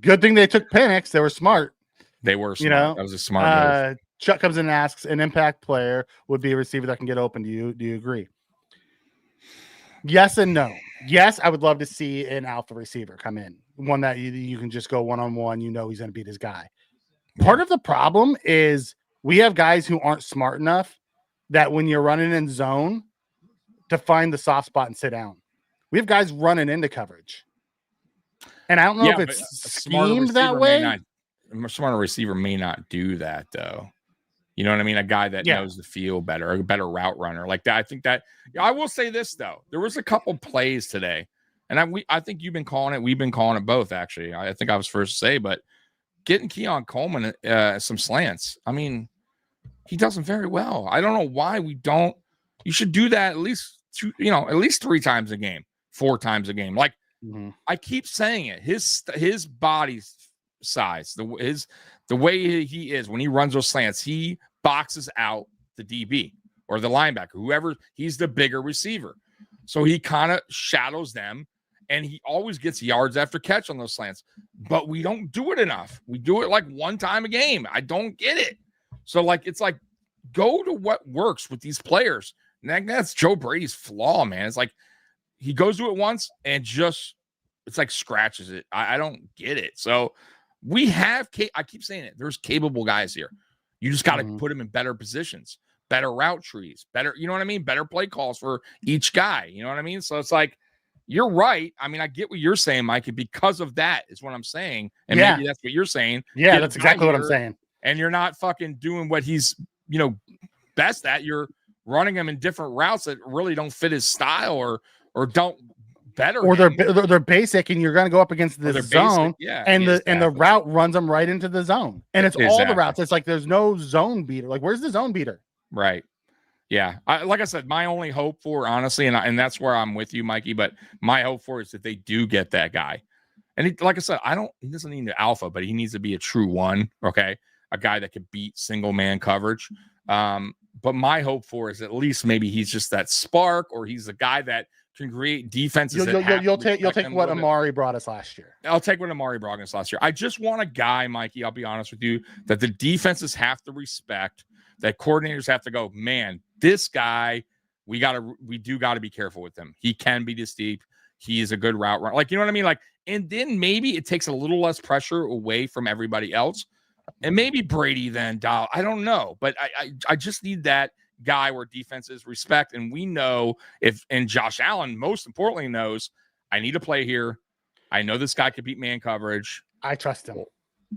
Good thing they took Penix. They were smart. They were smart. That was a smart move. Chuck comes in and asks, an impact player would be a receiver that can get open. Do you agree? Yes and no. Yes, I would love to see an alpha receiver come in. One that you can just go one-on-one. He's going to beat his guy. Part of the problem is we have guys who aren't smart enough that when you're running in zone to find the soft spot and sit down. We have guys running into coverage. And I don't know if it's schemed that way. A smarter receiver may not do that, though. You know what I mean? A guy that knows the field better, a better route runner like that. I think that I will say this, though. There was a couple plays today, and I think you've been calling it. We've been calling it both, actually. I think I was first to say, but getting Keon Coleman some slants. I mean, he does them very well. I don't know why we don't. You should do that at least 3 times a game, 4 times a game. Like I keep saying it. His body's size, the way he is when he runs those slants, he boxes out the DB or the linebacker, whoever. He's the bigger receiver, so he kind of shadows them, and he always gets yards after catch on those slants, but we don't do it enough. We do it like one time a game. I don't get it. So like, it's like, go to what works with these players. And that's Joe Brady's flaw, man. It's like he goes to it once and just, it's like scratches it. I don't get it. So we have, I keep saying it, there's capable guys here. You just got to put them in better positions, better route trees, better, you know what I mean? Better play calls for each guy. You know what I mean? So it's like, you're right. I mean, I get what you're saying, Mikey, because of that is what I'm saying. And maybe that's what you're saying. Yeah, that's exactly what I'm saying. And you're not fucking doing what he's, best at. You're running him in different routes that really don't fit his style or don't better. Or they're basic, and you're going to go up against the zone. Basic, and the route runs them right into the zone. And it's all the routes. It's like there's no zone beater. Like, where's the zone beater? Right. Yeah. Like I said, my only hope for, honestly, and that's where I'm with you, Mikey, but my hope for is that they do get that guy. And like I said, he doesn't need an alpha, but he needs to be a true one. Okay. A guy that could beat single man coverage. But my hope for is at least maybe he's just that spark, or he's a guy that can create defenses. You'll take what Amari brought us last year. I'll take what Amari brought us last year. I just want a guy, Mikey, I'll be honest with you, that the defenses have to respect, that coordinators have to go, man, this guy, we do got to be careful with him. He can be this deep. He is a good route runner. Like, you know what I mean? Like, and then maybe it takes a little less pressure away from everybody else. And maybe Brady then dial. I don't know, but I just need that guy where defenses respect. And we know and Josh Allen, most importantly, knows I need to play here. I know this guy could beat man coverage. I trust him.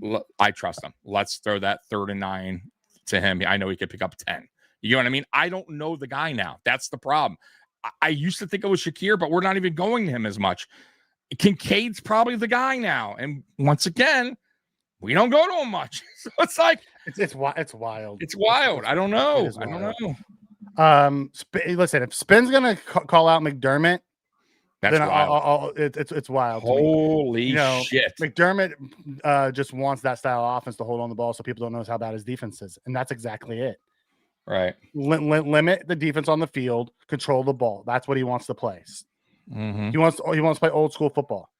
Let's throw that 3rd and 9 to him. I know he could pick up 10. You know what I mean? I don't know the guy now. That's the problem. I used to think it was Shakir, but we're not even going to him as much. Kincaid's probably the guy now. And once again, we don't go to him much. So it's like it's wild. It's wild. I don't know. I don't know. Listen, if Spin's gonna call out McDermott, that's then wild. It's wild. Holy shit! McDermott just wants that style of offense to hold on the ball so people don't know how bad his defense is, and that's exactly it. Right. Limit the defense on the field, control the ball. That's what he wants to play. Mm-hmm. He wants to play old school football.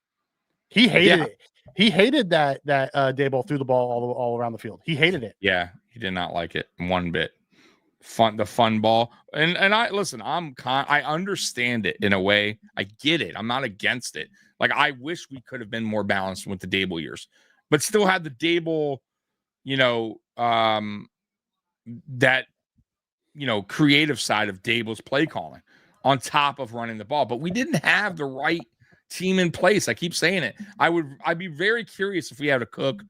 He hated it. He hated that Daboll threw the ball all around the field. He hated it. Yeah, he did not like it one bit. The fun ball. And I listen, I understand it in a way. I get it. I'm not against it. Like, I wish we could have been more balanced with the Daboll years, but still had the Daboll, that creative side of Daboll's play calling on top of running the ball. But we didn't have the right team in place. I keep saying it. I'd be very curious if we had a Cook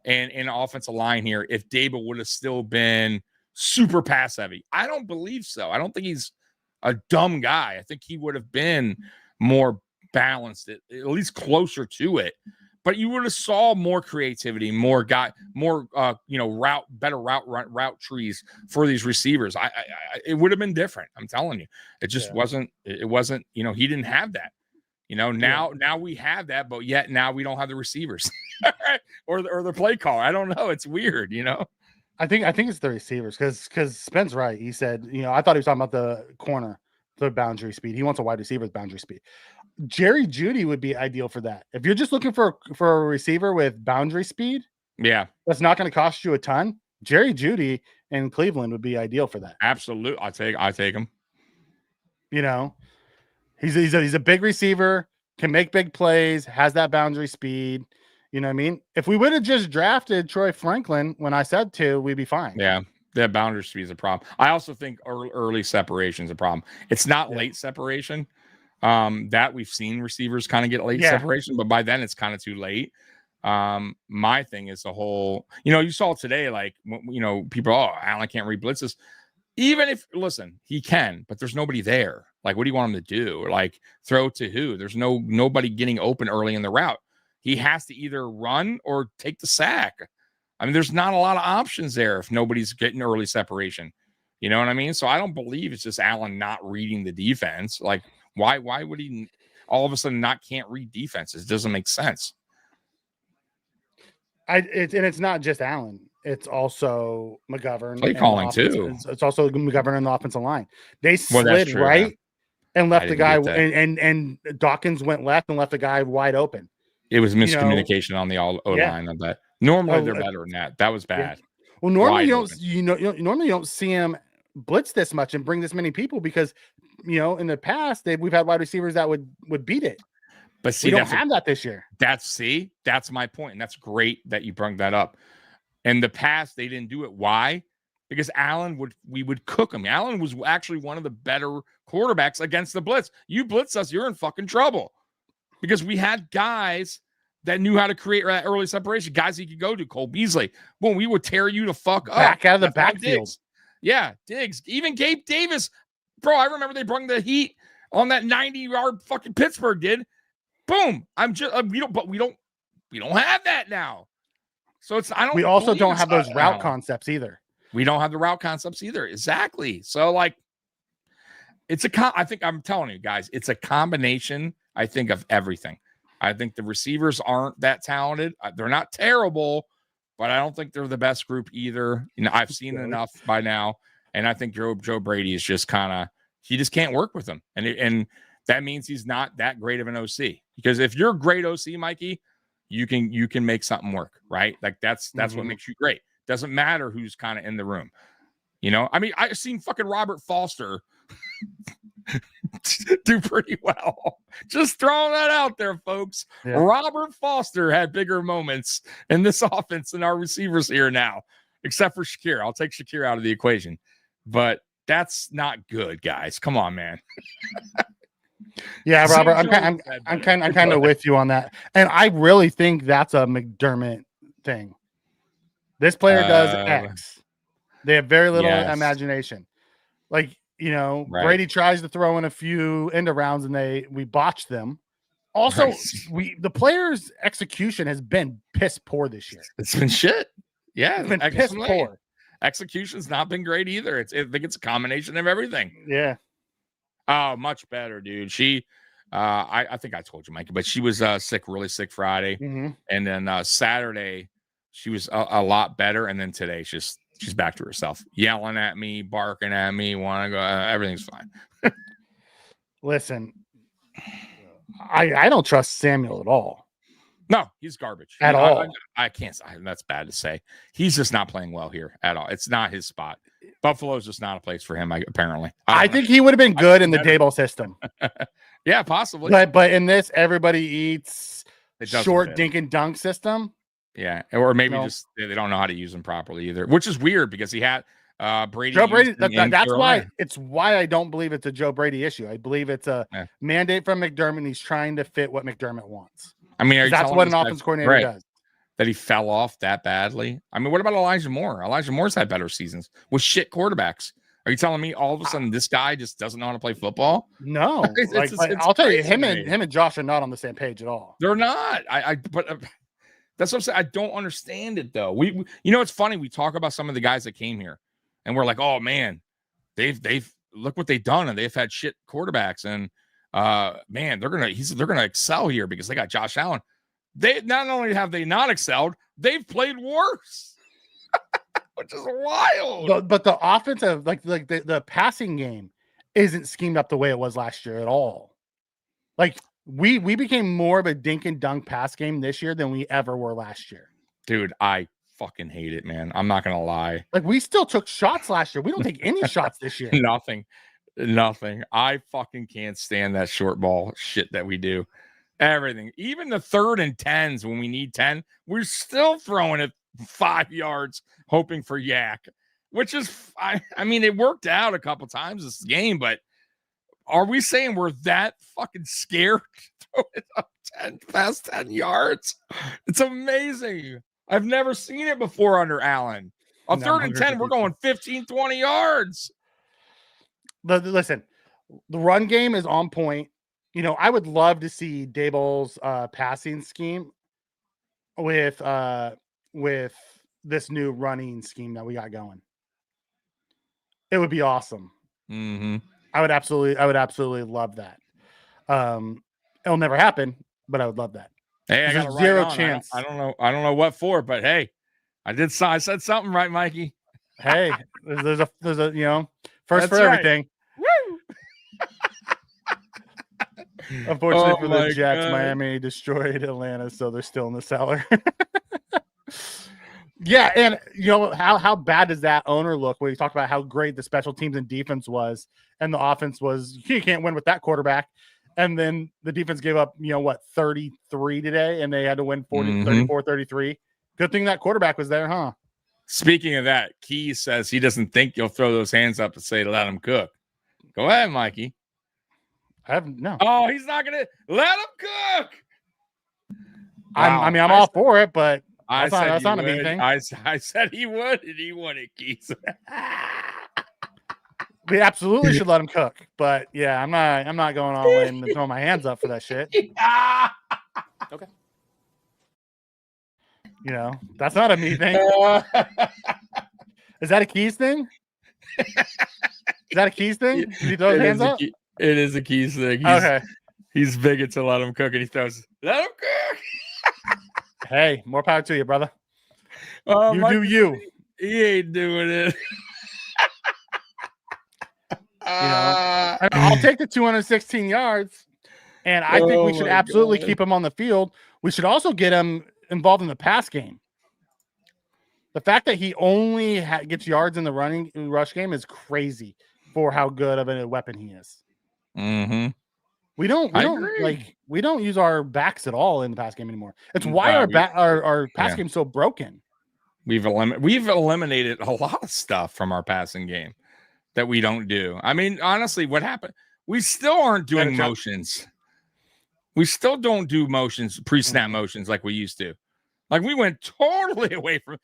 and an offensive line here, if Daboll would have still been super pass heavy. I don't believe so. I don't think he's a dumb guy. I think he would have been more balanced, at least closer to it. But you would have saw more creativity, better route trees for these receivers. It would have been different. I'm telling you, it just wasn't. It wasn't. He didn't have that. Now we have that, but yet now we don't have the receivers or the play call. I don't know. It's weird. I think it's the receivers because Spence right. He said, I thought he was talking about the corner, the boundary speed. He wants a wide receiver with boundary speed. Jerry Jeudy would be ideal for that. If you're just looking for a receiver with boundary speed, that's not going to cost you a ton. Jerry Jeudy in Cleveland would be ideal for that. Absolutely, I take him. He's a big receiver, can make big plays, has that boundary speed. You know what I mean? If we would have just drafted Troy Franklin when I said to, we'd be fine. Yeah, that boundary speed is a problem. I also think early separation is a problem. It's not late separation. That we've seen receivers kind of get late separation, but by then it's kind of too late. My thing is the whole, you saw today, like, people, Allen can't read blitzes. Even if, listen, he can, but there's nobody there. Like, what do you want him to do? Like, throw to who? There's nobody getting open early in the route. He has to either run or take the sack. I mean, there's not a lot of options there if nobody's getting early separation. You know what I mean? So I don't believe it's just Allen not reading the defense. Like, why would he all of a sudden can't read defenses? It doesn't make sense. And it's not just Allen. It's also McGovern. Play calling too. It's also McGovern on the offensive line. They slid right. and left the guy and Dawkins went left and left the guy wide open. It was miscommunication on the O-line of that. Normally they're better than that. That was bad. Yeah. Well, normally normally you don't see him blitz this much and bring this many people because in the past we've had wide receivers that would beat it. But see, we don't have that this year. That's my point. And that's great that you brought that up. In the past, they didn't do it. Why? Because we would cook him. Allen was actually one of the better quarterbacks against the blitz. You blitz us, you're in fucking trouble. Because we had guys that knew how to create that early separation. Guys he could go to, Cole Beasley. Boom, we would tear you to fuck up. Back out of the backfield. Yeah, Diggs. Even Gabe Davis. Bro, I remember they brought the heat on that 90-yard fucking Pittsburgh did. Boom. We don't have that now. So we also don't have those route concepts either. We don't have the route concepts either. Exactly. So I think I'm telling you guys, it's a combination, I think, of everything. I think the receivers aren't that talented. They're not terrible, but I don't think they're the best group either. I've seen enough by now. And I think Joe Brady is just he just can't work with them. And that means he's not that great of an OC. Because if you're a great OC, Mikey, you can make something work, right? Like that's what makes you great. Doesn't matter who's kind of in the room. I mean, I've seen fucking Robert Foster do pretty well. Just throwing that out there, folks. Yeah. Robert Foster had bigger moments in this offense than our receivers here now, except for Shakir. I'll take Shakir out of the equation, but that's not good, guys. Come on, man. Yeah, Robert, I'm kind of with you on that, and I really think that's a McDermott thing. This player does X. They have very little imagination. Like, right. Brady tries to throw in a few end rounds and we botch them. Also, the players' execution has been piss poor this year. It's been shit. Yeah, it's been piss poor. Execution's not been great either. I think it's a combination of everything. Yeah. Oh, much better, dude. She, I think I told you, Mike, but she was really sick Friday, and then Saturday she was a lot better, and then today she's back to herself, yelling at me, barking at me, want to go. Everything's fine. Listen, I don't trust Samuel at all. No, he's garbage at all. I can't. That's bad to say. He's just not playing well here at all. It's not his spot. Buffalo's just not a place for him. Apparently, I think he would have been good in the Dable system. Yeah, possibly. But in this, everybody eats short dink and dunk system. Yeah, or maybe just they don't know how to use him properly either, which is weird because he had Brady. Joe Brady. That's why I don't believe it's a Joe Brady issue. I believe it's a mandate from McDermott. He's trying to fit what McDermott wants. I mean, that's what an offense coordinator does. That he fell off that badly. I mean, what about Elijah Moore? Elijah Moore's had better seasons with shit quarterbacks. Are you telling me all of a sudden this guy just doesn't know how to play football? No, I'll tell you, him and Josh are not on the same page at all. They're not. But that's what I'm saying. I don't understand it though. We it's funny. We talk about some of the guys that came here, and we're like, oh man, they've look what they've done, and they've had shit quarterbacks, and man, they're gonna excel here because they got Josh Allen. They not only have they not excelled, they've played worse, which is wild. But the offensive, like the passing game, isn't schemed up the way it was last year at all. Like we became more of a dink and dunk pass game this year than we ever were last year. Dude, I fucking hate it, man. I'm not gonna lie. Like we still took shots last year. We don't take any shots this year. Nothing. I fucking can't stand that short ball shit that we do. Everything, even the 3rd and 10s when we need 10, we're still throwing it 5 yards, hoping for yak, which is, I mean, it worked out a couple times this game, but are we saying we're that fucking scared to throw it up past 10 yards? It's amazing. I've never seen it before under Allen. On 3rd and 10, we're going 15, 20 yards. Listen, the run game is on point. I would love to see Dable's passing scheme with this new running scheme that we got going. It would be awesome. Mm-hmm. I would absolutely love that. It'll never happen, but I would love that. Hey, I got zero chance. I don't know what for, but hey, I said something right, Mikey. Hey, there's a first for everything. Woo! Unfortunately for the Jets, Miami destroyed Atlanta, so they're still in the cellar. Yeah, and how bad does that owner look when you talk about how great the special teams and defense was, and the offense was, you can't win with that quarterback. And then the defense gave up, 33 today, and they had to win 34-33. Good thing that quarterback was there, huh? Speaking of that, Key says he doesn't think you'll throw those hands up and say, let him cook. Go ahead, Mikey. No. Oh, he's not going to let him cook. Wow. I'm all for it, but that's not a mean thing. I said he would, and he wouldn't, Keith. We absolutely should let him cook, but yeah, I'm not going all in and throwing my hands up for that shit. Okay. That's not a me thing. Is that a Keys thing? Is that a Keys thing? Did he throw his hands up? It is a Keys thing. Okay. He's big to let him cook, and he throws, let him cook. Hey, more power to you, brother. You do you. He ain't doing it. I'll take the 216 yards, and I think we should absolutely keep him on the field. We should also get him involved in the pass game. The fact that he only gets yards in the rush game is crazy for how good of a weapon he is. Mm-hmm. We don't use our backs at all in the pass game anymore. It's why our pass game is so broken. We've eliminated a lot of stuff from our passing game that we don't do. I mean, honestly, what happened? We still aren't doing motions. We still don't do motions, pre-snap motions like we used to. Like we went totally away from.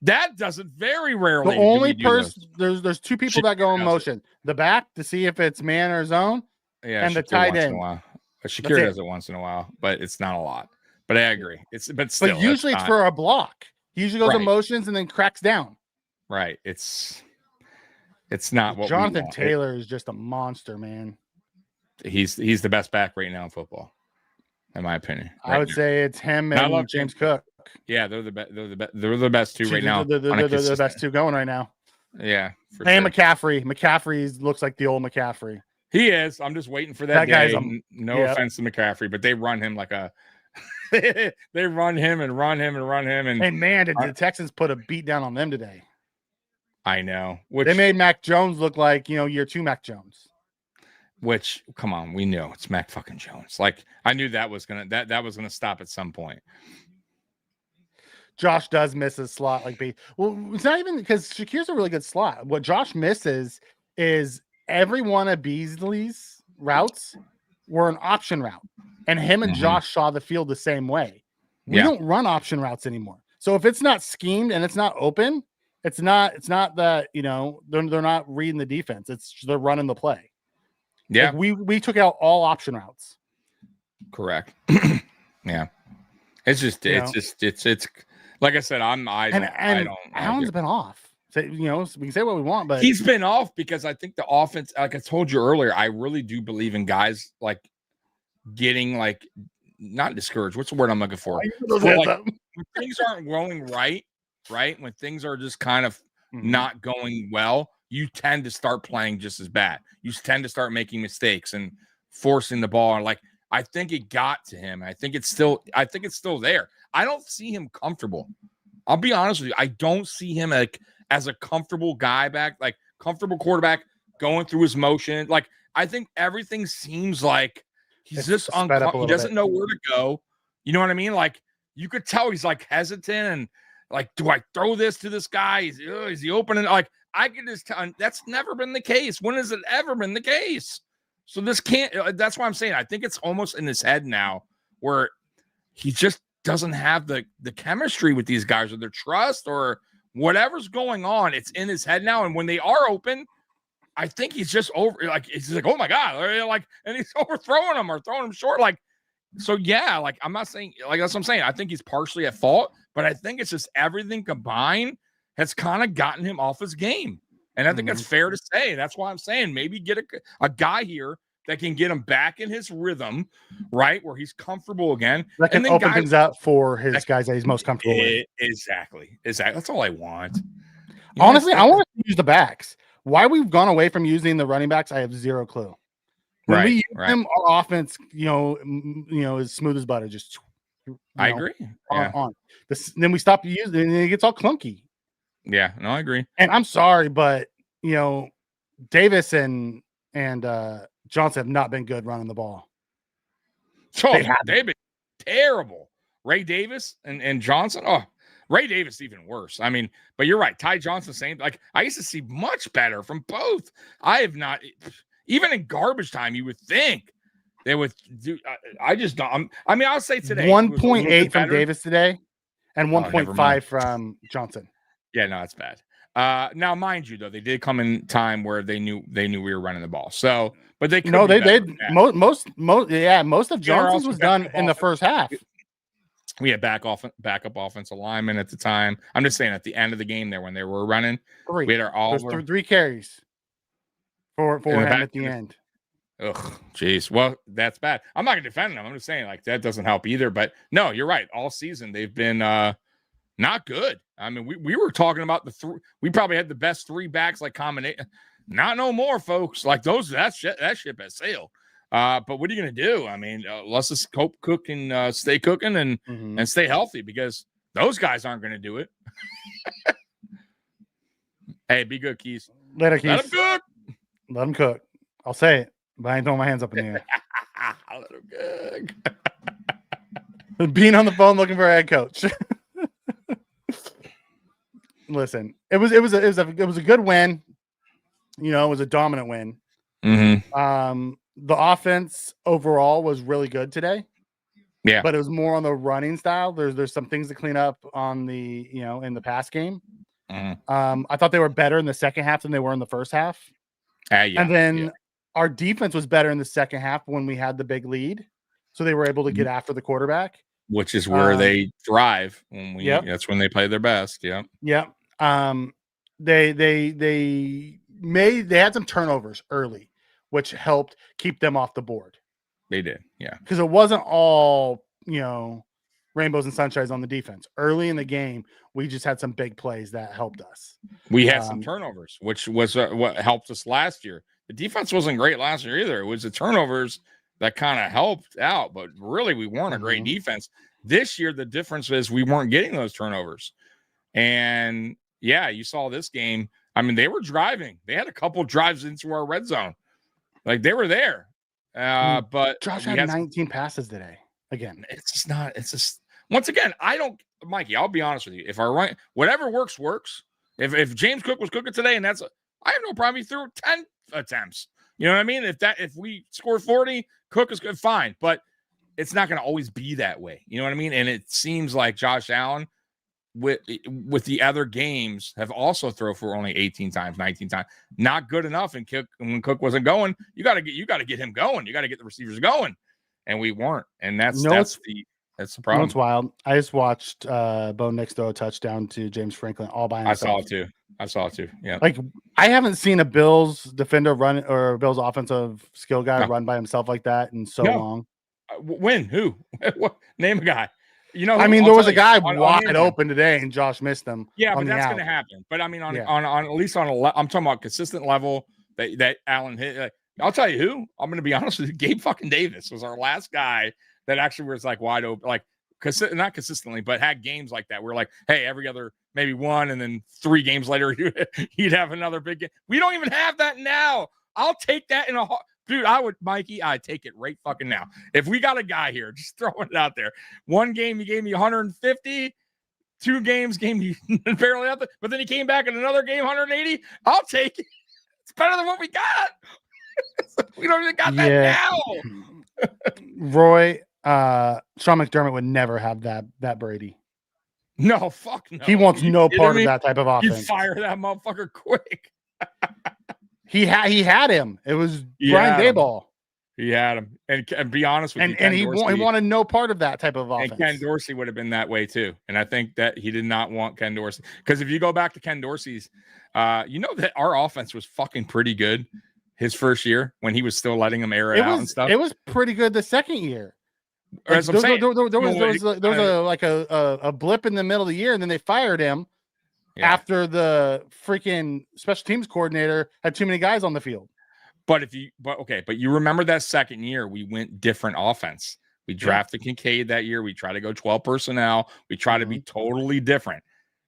That does it very rarely. The only person there's two people that go in motion: the back to see if it's man or zone, and the tight end. Shakir does it once in a while, but it's not a lot. But I agree. But usually it's for a block. He usually goes in motions and then cracks down. Right. It's not what Jonathan Taylor is just a monster, man. He's the best back right now in football, in my opinion. I would say it's him and James Cook. Yeah, they're the best two right now. They're the best two going right now. Yeah. And McCaffrey. McCaffrey looks like the old McCaffrey. He is. I'm just waiting for that day. No offense to McCaffrey, but they run him like a they run him and run him and run him. And man, did the Texans put a beat down on them today. I know. They made Mac Jones look like, year two Mac Jones. Which, come on, we know it's Mac fucking Jones. Like, I knew that was gonna stop at some point. Josh does miss his slot it's not even because Shakir's a really good slot. What Josh misses is every one of Beasley's routes were an option route, and him and Josh saw the field the same way. We don't run option routes anymore. So if it's not schemed and it's not open, it's not that they're not reading the defense. They're running the play. Yeah, we took out all option routes. Correct. Yeah, it's like I said. I don't. Allen's been off. So, we can say what we want, but he's been off because I think the offense, like I told you earlier, I really do believe in guys like getting not discouraged. What's the word I'm looking for? When things aren't going right? When things are just kind of not going well, you tend to start playing just as bad. You tend to start making mistakes and forcing the ball. And I think it got to him. I think it's still there. I don't see him comfortable. I'll be honest with you. I don't see him as a comfortable guy back, comfortable quarterback going through his motion. I think everything seems like he's just uncomfortable. He doesn't know where to go. You know what I mean? You could tell he's hesitant and do I throw this to this guy? Is he opening? I can just tell. That's never been the case. When has it ever been the case? So this can't. That's why I'm saying I think it's almost in his head now where he just doesn't have the chemistry with these guys or their trust or whatever's going on. It's in his head now, and when they are open, I think he's just over. He's like, oh my god, and he's overthrowing them or throwing them short. So yeah, I'm not saying that's what I'm saying. I think he's partially at fault, but I think it's just everything combined has kind of gotten him off his game. And I think that's fair to say. That's why I'm saying maybe get a guy here that can get him back in his rhythm, right, where he's comfortable again. That can open things up for his guys that he's most comfortable with. Exactly. That's all I want. Honestly, I want to use the backs. Why we've gone away from using the running backs, I have zero clue. When we use them, our offense, is smooth as butter. Just I agree. On. Then we stop using it, and it gets all clunky. Yeah, no, I agree. And I'm sorry, but Davis and Johnson have not been good running the ball. Oh, they've been terrible. Ray Davis and Johnson. Oh, Ray Davis even worse. I mean, but you're right. Ty Johnson, same. Like I used to see much better from both. I have not, even in garbage time. You would think they would do. I just don't. I'll say today 1.8 from Davis today, and 1.5 from Johnson. Yeah, no, it's bad. Now, mind you, though, they did come in time where they knew we were running the ball. So, but they most of Johnson's was done in the first half. We had backup offensive linemen at the time. I'm just saying at the end of the game there when they were running, we had our three carries for him at the end. Ugh, jeez. Well, that's bad. I'm not gonna defend them. I'm just saying like that doesn't help either. But no, you're right. All season they've been not good. I mean, we were talking about we probably had the best three backs like combination. Not no more, folks. Like that ship has sailed. But what are you going to do? I mean, let's just cook and stay cooking and stay healthy because those guys aren't going to do it. Hey, be good, Keys. Later, Keys. Let them cook. Let them cook. I'll say it, but I ain't throwing my hands up in the air. Let them cook. Being on the phone looking for a head coach. Listen, it was a good win. It was a dominant win. Mm-hmm. The offense overall was really good today. Yeah. But it was more on the running style. There's some things to clean up on the, in the pass game. Mm-hmm. I thought they were better in the second half than they were in the first half. And then our defense was better in the second half when we had the big lead. So they were able to get after the quarterback. Which is where they thrive that's when they play their best. Yeah. Yep. They had some turnovers early, which helped keep them off the board. They did, yeah. Because it wasn't all, rainbows and sunshines on the defense. Early in the game, we just had some big plays that helped us. We had some turnovers, which was what helped us last year. The defense wasn't great last year either. It was the turnovers that kind of helped out, but really we weren't a great defense. This year, the difference is we weren't getting those turnovers. And, yeah, you saw this game. I mean, they were driving. They had a couple drives into our red zone. Like, they were there. But Josh had 19 passes today. Again. It's just once again, Mikey, I'll be honest with you. If whatever works. If James Cook was cooking today, and I have no problem. He threw 10 attempts. You know what I mean? If we score 40, Cook is good, fine. But it's not going to always be that way. You know what I mean? And it seems like Josh Allen with the other games have also thrown for only 18 times, 19 times. Not good enough. And when Cook wasn't going, you got to get him going. You got to get the receivers going. And we weren't. And that's the problem. It's wild. I just watched Bo Nix throw a touchdown to James Franklin all by himself. I saw it too. Yeah. Like I haven't seen a Bills defender run or a Bills offensive skill guy run by himself like that in so long. When? Who? Name a guy. There was a guy wide open today, and Josh missed him. Yeah, but that's going to happen. But I mean, on at least on I'm talking about consistent level that Allen hit. I'll tell you who. I'm going to be honest with you. Gabe fucking Davis was our last guy that actually was like wide open, like not consistently, but had games like that. We're like, hey, every other maybe one, and then 3 games later he'd have another big game. We don't even have that now. I'll take that in a dude. I'd take it right fucking now. If we got a guy here, just throwing it out there. One game he gave me 150. 2 games gave me barely nothing, but then he came back in another game 180. I'll take it. It's better than what we got. We don't even got that now. Roy, Sean McDermott would never have that Brady. No, fuck no. He wants no part of that type of offense. You fire that motherfucker quick. He had him. It was Brian Daboll. He had him. And be honest with you, and he wanted no part of that type of offense. And Ken Dorsey would have been that way too. And I think that he did not want Ken Dorsey. Because if you go back to Ken Dorsey's, that our offense was fucking pretty good his first year when he was still letting him air it out and stuff. It was pretty good the second year. There was a blip in the middle of the year, and then they fired him after the freaking special teams coordinator had too many guys on the field. But you remember that second year, we went different offense. We drafted Kincaid that year. We tried to go 12 personnel. We try to be totally different,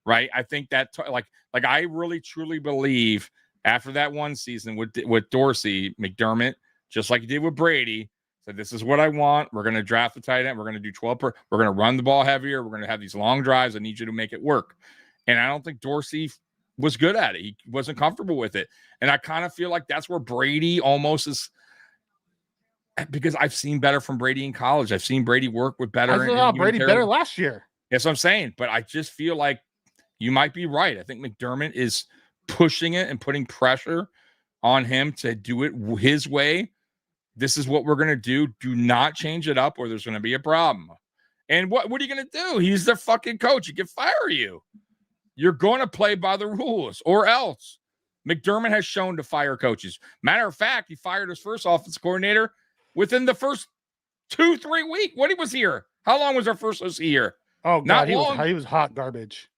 right? I think that like I really truly believe after that one season with Dorsey, McDermott, just like he did with Brady, said, this is what I want. We're going to draft the tight end. We're going to do 12 we're going to run the ball heavier. We're going to have these long drives. I need you to make it work. And I don't think Dorsey was good at it. He wasn't comfortable with it. And I kind of feel like that's where Brady almost is, because I've seen better from Brady in college. I've seen Brady work with better. I saw Brady better last year. That's what I'm saying. But I just feel like you might be right. I think McDermott is pushing it and putting pressure on him to do it his way. This is what we're going to do. Do not change it up or there's going to be a problem. And what are you going to do? He's the fucking coach. He can fire you. You're going to play by the rules or else. McDermott has shown to fire coaches. Matter of fact, he fired his first offensive coordinator within the first 2-3 weeks. When he was here. How long was our first OC here? Oh, God, he was hot garbage.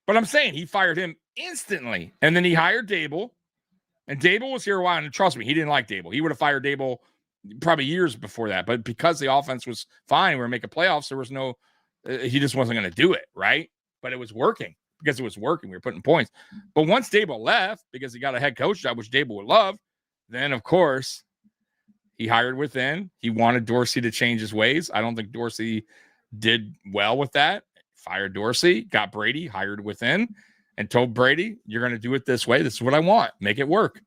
But I'm saying he fired him instantly. And then he hired Dable. And Dable was here a while. And trust me, he didn't like Dable. He would have fired Dable probably years before that. But because the offense was fine, we were making playoffs, there was no, he just wasn't going to do it, right? But it was working. Because it was working. We were putting points. But once Dable left, because he got a head coach job, which Dable would love, then, of course, he hired within. He wanted Dorsey to change his ways. I don't think Dorsey did well with that. Fired Dorsey, got Brady, hired within, and told Brady, you're going to do it this way. This is what I want. Make it work.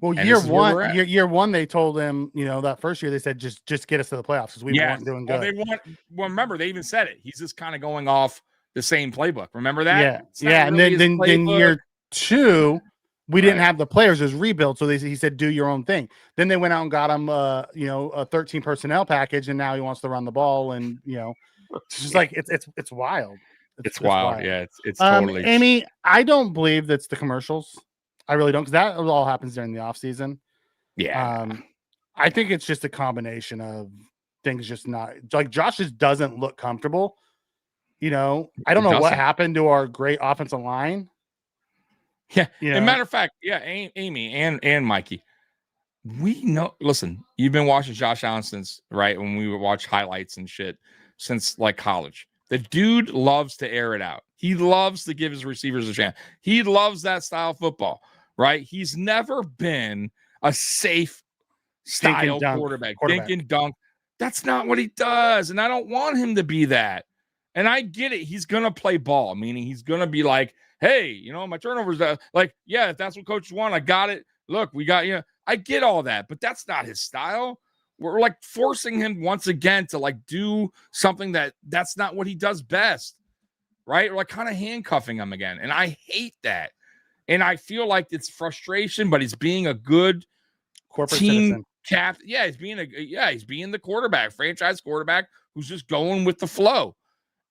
Well, year one, they told him, that first year, they said, just get us to the playoffs because we weren't doing good. Well, remember, they even said it. He's just kind of going off the same playbook. Remember that? Yeah. And then year two, we didn't have the players. It was rebuild. So he said, do your own thing. Then they went out and got him, a 13 personnel package. And now he wants to run the ball. And, it's just like, it's wild. It's wild. Yeah. It's totally. Amy, I don't believe that's the commercials. I really don't. Cause that all happens during the off season. Yeah. I think it's just a combination of things. Just not like Josh just doesn't look comfortable. I don't know what happened to our great offensive line. Yeah. As a matter of fact, Amy and Mikey, we know, listen, you've been watching Josh Allen since, right, when we would watch highlights and shit since like college. The dude loves to air it out. He loves to give his receivers a chance. He loves that style of football, right? He's never been a safe style quarterback. Dink and dunk. That's not what he does. And I don't want him to be that. And I get it. He's going to play ball, meaning he's going to be like, hey, my turnovers, if that's what coaches want, I got it. Look, we got, I get all that, but that's not his style. We're like forcing him once again to like do something that's not what he does best, right? We're like kind of handcuffing him again. And I hate that. And I feel like it's frustration, but he's being a good corporate team captain. Yeah, he's being the quarterback, franchise quarterback who's just going with the flow.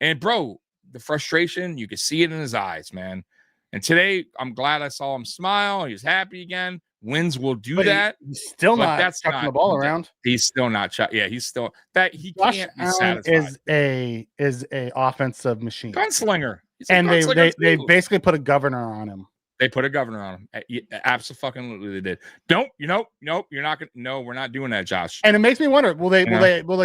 And bro, the frustration, you can see it in his eyes, man. And today, I'm glad I saw him smile. He's happy again. Wins will do that. He's still not chucking the ball around. He's still not. He's still that he Josh can't be Allen satisfied. Is a offensive machine, gunslinger, and they basically put a governor on him. They put a governor on him. Absolutely, they did. Nope. You're not gonna. No, we're not doing that, Josh. And it makes me wonder: will they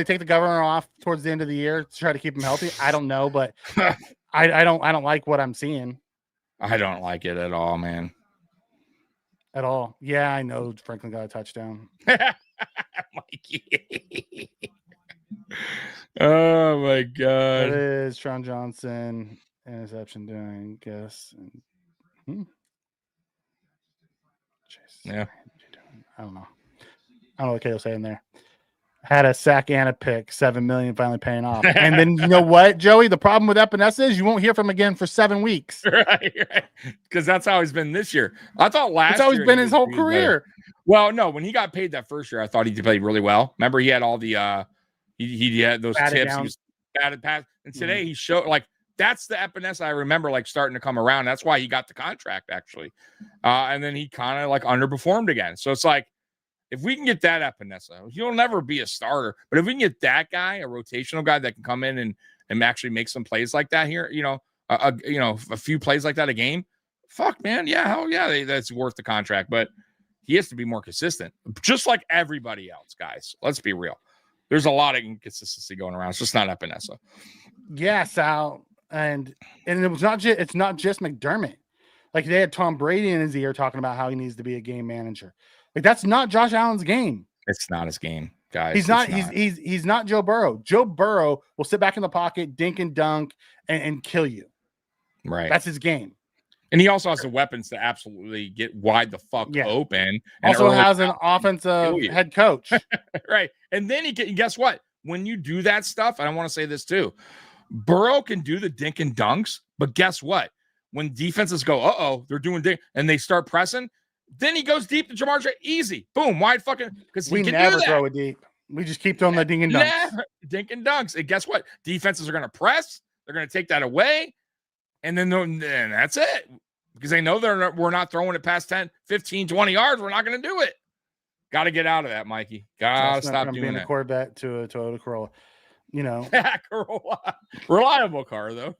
take the governor off towards the end of the year to try to keep him healthy? I don't know, but I don't like what I'm seeing. I don't like it at all, man. At all. Yeah, I know Franklin got a touchdown. Mikey. Oh my God. It is Tron Johnson interception doing guess. Yeah. I don't know what Kato's saying there. Had a sack and a pick, $7 million finally paying off. And then you know what, Joey? The problem with Epinesa is you won't hear from him again for 7 weeks. Right. Because that's how he's been this year. I thought last year. That's how he's been his whole career. Well, no, when he got paid that first year, I thought he played really well. Remember, he had all the he had those tips. He was batted pass. And today he showed that's the Epinesa I remember starting to come around. That's why he got the contract actually. And then he kind of underperformed again. So it's if we can get that Epinesa, he'll never be a starter. But if we can get that guy, a rotational guy that can come in and actually make some plays like that here, a few plays like that a game, fuck, man, yeah, hell yeah, that's worth the contract. But he has to be more consistent, just like everybody else, guys. Let's be real. There's a lot of inconsistency going around. It's just not Epinesa. Yeah, Sal. And it's not just McDermott. Like they had Tom Brady in his ear talking about how he needs to be a game manager. Like that's not Josh Allen's game. It's not his game, guys. He's not Joe Burrow. Joe Burrow will sit back in the pocket, dink and dunk, and kill you. Right. That's his game. And he also has the weapons to absolutely get wide the fuck open. And also has an offensive head coach. Right. And then guess what? When you do that stuff, and I want to say this too, Burrow can do the dink and dunks, but guess what? When defenses go, they're doing dink, and they start pressing, then he goes deep to Jamar Chase. Easy. Boom. Wide fucking, because we never throw it deep. We just keep throwing the dink and dunks. Dink and dunks. And guess what? Defenses are going to press. They're going to take that away. And then that's it. Because they know we're not throwing it past 10, 15, 20 yards. We're not going to do it. Got to get out of that, Mikey. Got to stop doing that. A Corvette to a Toyota Corolla. You know. Corolla. Reliable car, though.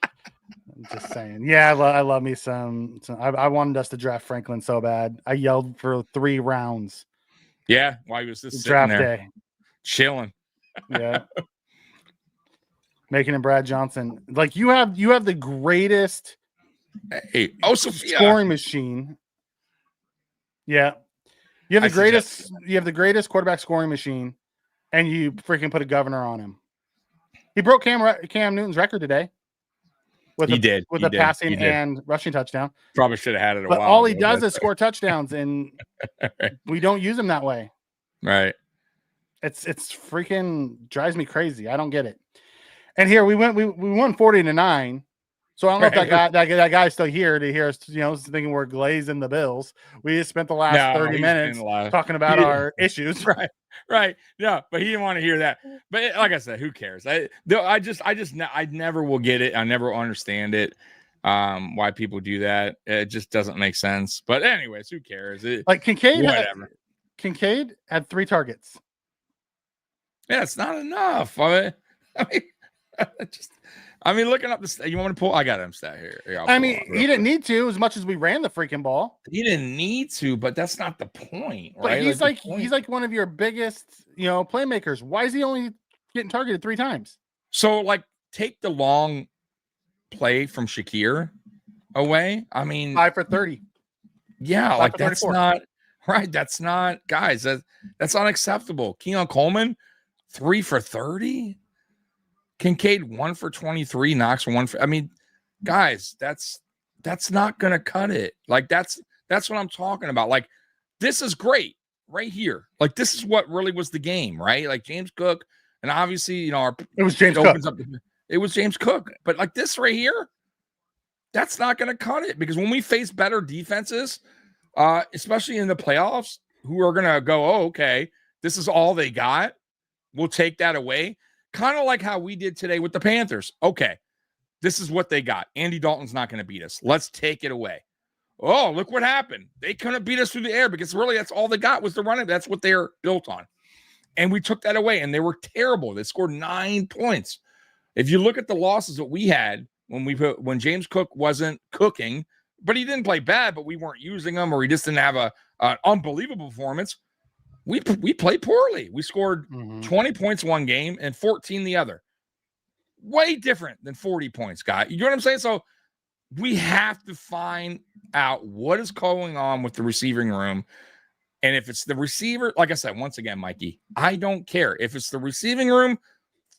I'm just saying. Yeah, I love me some. I wanted us to draft Franklin so bad. I yelled for 3 rounds. Yeah, while he was just sitting draft there, day. Yeah. Chilling. Making him Brad Johnson. Like you have the greatest scoring machine. Yeah. You have the greatest quarterback scoring machine, and you freaking put a governor on him. He broke Cam Newton's record today. With a passing and rushing touchdown. Probably should have had it a while. But all he does is score touchdowns, and right. We don't use him that way. Right. It's freaking drives me crazy. I don't get it. And here we won 40-9. So I don't know if that guy's still here to hear us, thinking we're glazing the Bills. We just spent the last 30 minutes talking about our issues. Right. Yeah, but he didn't want to hear that. But like I said, who cares? I never will get it. I never understand it. Why people do that. It just doesn't make sense. But anyways, who cares? Like Kincaid, whatever. Kincaid had 3 targets. Yeah, it's not enough. Looking up this, you want me to pull? I got him stat here. He didn't need to as much as we ran the freaking ball. He didn't need to, but that's not the point, right? But he's like one of your biggest, playmakers. Why is he only getting targeted 3 times? So, take the long play from Shakir away. 5 for 30. Yeah, that's not right. That's not, guys. That's unacceptable. Keon Coleman, 3 for 30. Kincaid 1 for 23, Knox 1 for. Guys, that's not gonna cut it. That's what I'm talking about. This is great right here. This is what really was the game, right? James Cook, and obviously, it was James Cook. It was James Cook, but this right here, that's not gonna cut it because when we face better defenses, especially in the playoffs, who are gonna go, oh, okay, this is all they got. We'll take that away. Kind of like how we did today with the Panthers. Okay, this is what they got. Andy Dalton's not going to beat us. Let's take it away. Oh, look what happened. They couldn't beat us through the air because really that's all they got was the running. That's what they're built on. And we took that away, and they were terrible. They scored 9 points. If you look at the losses that we had when James Cook wasn't cooking, but he didn't play bad, but we weren't using him or he just didn't have an unbelievable performance. We played poorly. We scored 20 points one game and 14 the other. Way different than 40 points, guy. You know what I'm saying? So we have to find out what is going on with the receiving room. And if it's the receiver, like I said, once again, Mikey, I don't care. If it's the receiving room,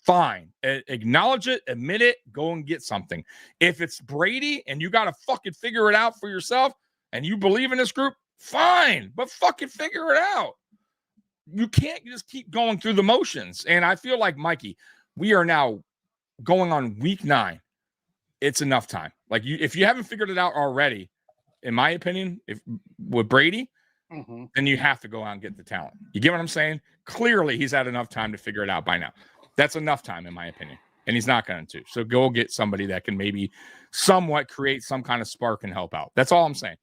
fine. Acknowledge it, admit it, go and get something. If it's Brady and you got to fucking figure it out for yourself and you believe in this group, fine, but fucking figure it out. You can't just keep going through the motions. And I feel like, Mikey, we are now going on week 9. It's enough time. If you haven't figured it out already, in my opinion, with Brady, then you have to go out and get the talent. You get what I'm saying? Clearly, he's had enough time to figure it out by now. That's enough time, in my opinion. And he's not going to. So go get somebody that can maybe somewhat create some kind of spark and help out. That's all I'm saying.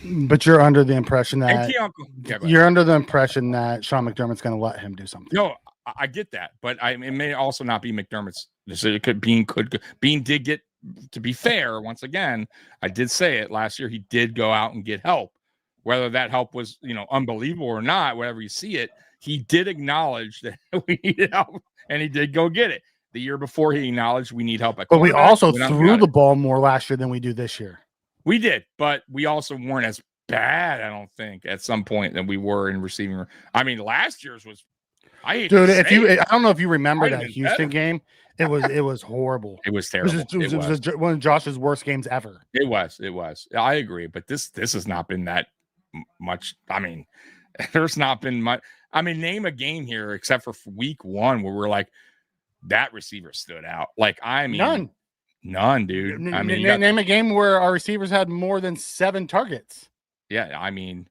But you're under the impression that Sean McDermott's going to let him do something. No, I get that, but it may also not be McDermott's. So it could Bean did get to be fair, once again, I did say it last year. He did go out and get help. Whether that help was, unbelievable or not, whatever you see it, he did acknowledge that we needed help, and he did go get it. The year before, he acknowledged we need help. But we also threw the ball more last year than we do this year. We did, but we also weren't as bad, I don't think, at some point than we were in receiving. I mean, last year's was. I don't know if you remember that Houston game. It was horrible. It was terrible. It was one of Josh's worst games ever. It was. I agree, but this has not been that much. I mean, there's not been much. I mean, name a game here except for week 1 where we're like, that receiver stood out. Like, I mean, none, dude. I mean, name a game where our receivers had more than 7 targets. Yeah, I mean,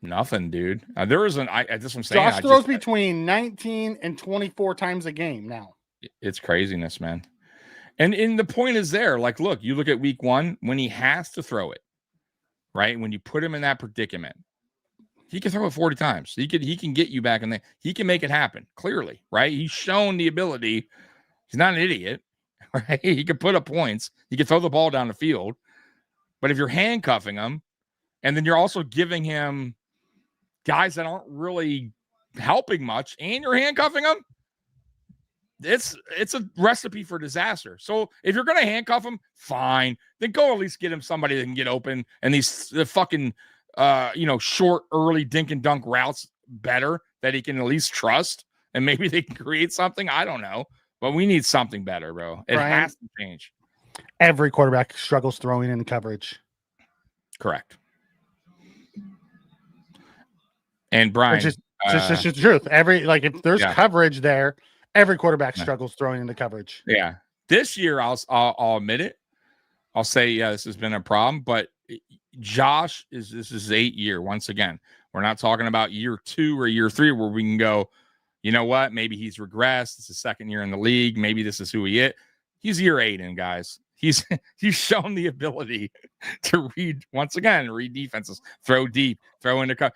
nothing, dude. There isn't. That's what I'm saying. Josh throws between 19 and 24 times a game now. It's craziness, man. And the point is there. Like, look, you look at week 1 when he has to throw it, right? When you put him in that predicament, he can throw it 40 times. He can get you back in there. He can make it happen. Clearly, right? He's shown the ability. He's not an idiot, right? He can put up points. He can throw the ball down the field. But if you're handcuffing him, and then you're also giving him guys that aren't really helping much, and you're handcuffing them, it's a recipe for disaster. So if you're going to handcuff him, fine. Then go at least get him somebody that can get open, and the fucking short, early dink and dunk routes better that he can at least trust, and maybe they can create something. I don't know, but we need something better, bro. It has to change. Every quarterback struggles throwing in coverage. Correct. And Brian, just the truth. If there's coverage there, every quarterback struggles throwing into coverage. Yeah. This year, I'll admit it. I'll say, this has been a problem, but Josh this is his 8th year. Once again, we're not talking about year 2 or year 3 where we can go, you know what? Maybe he's regressed. It's his 2nd year in the league. Maybe this is who he is. He's year 8 in, guys. He's shown the ability to read defenses, throw deep, throw into cover.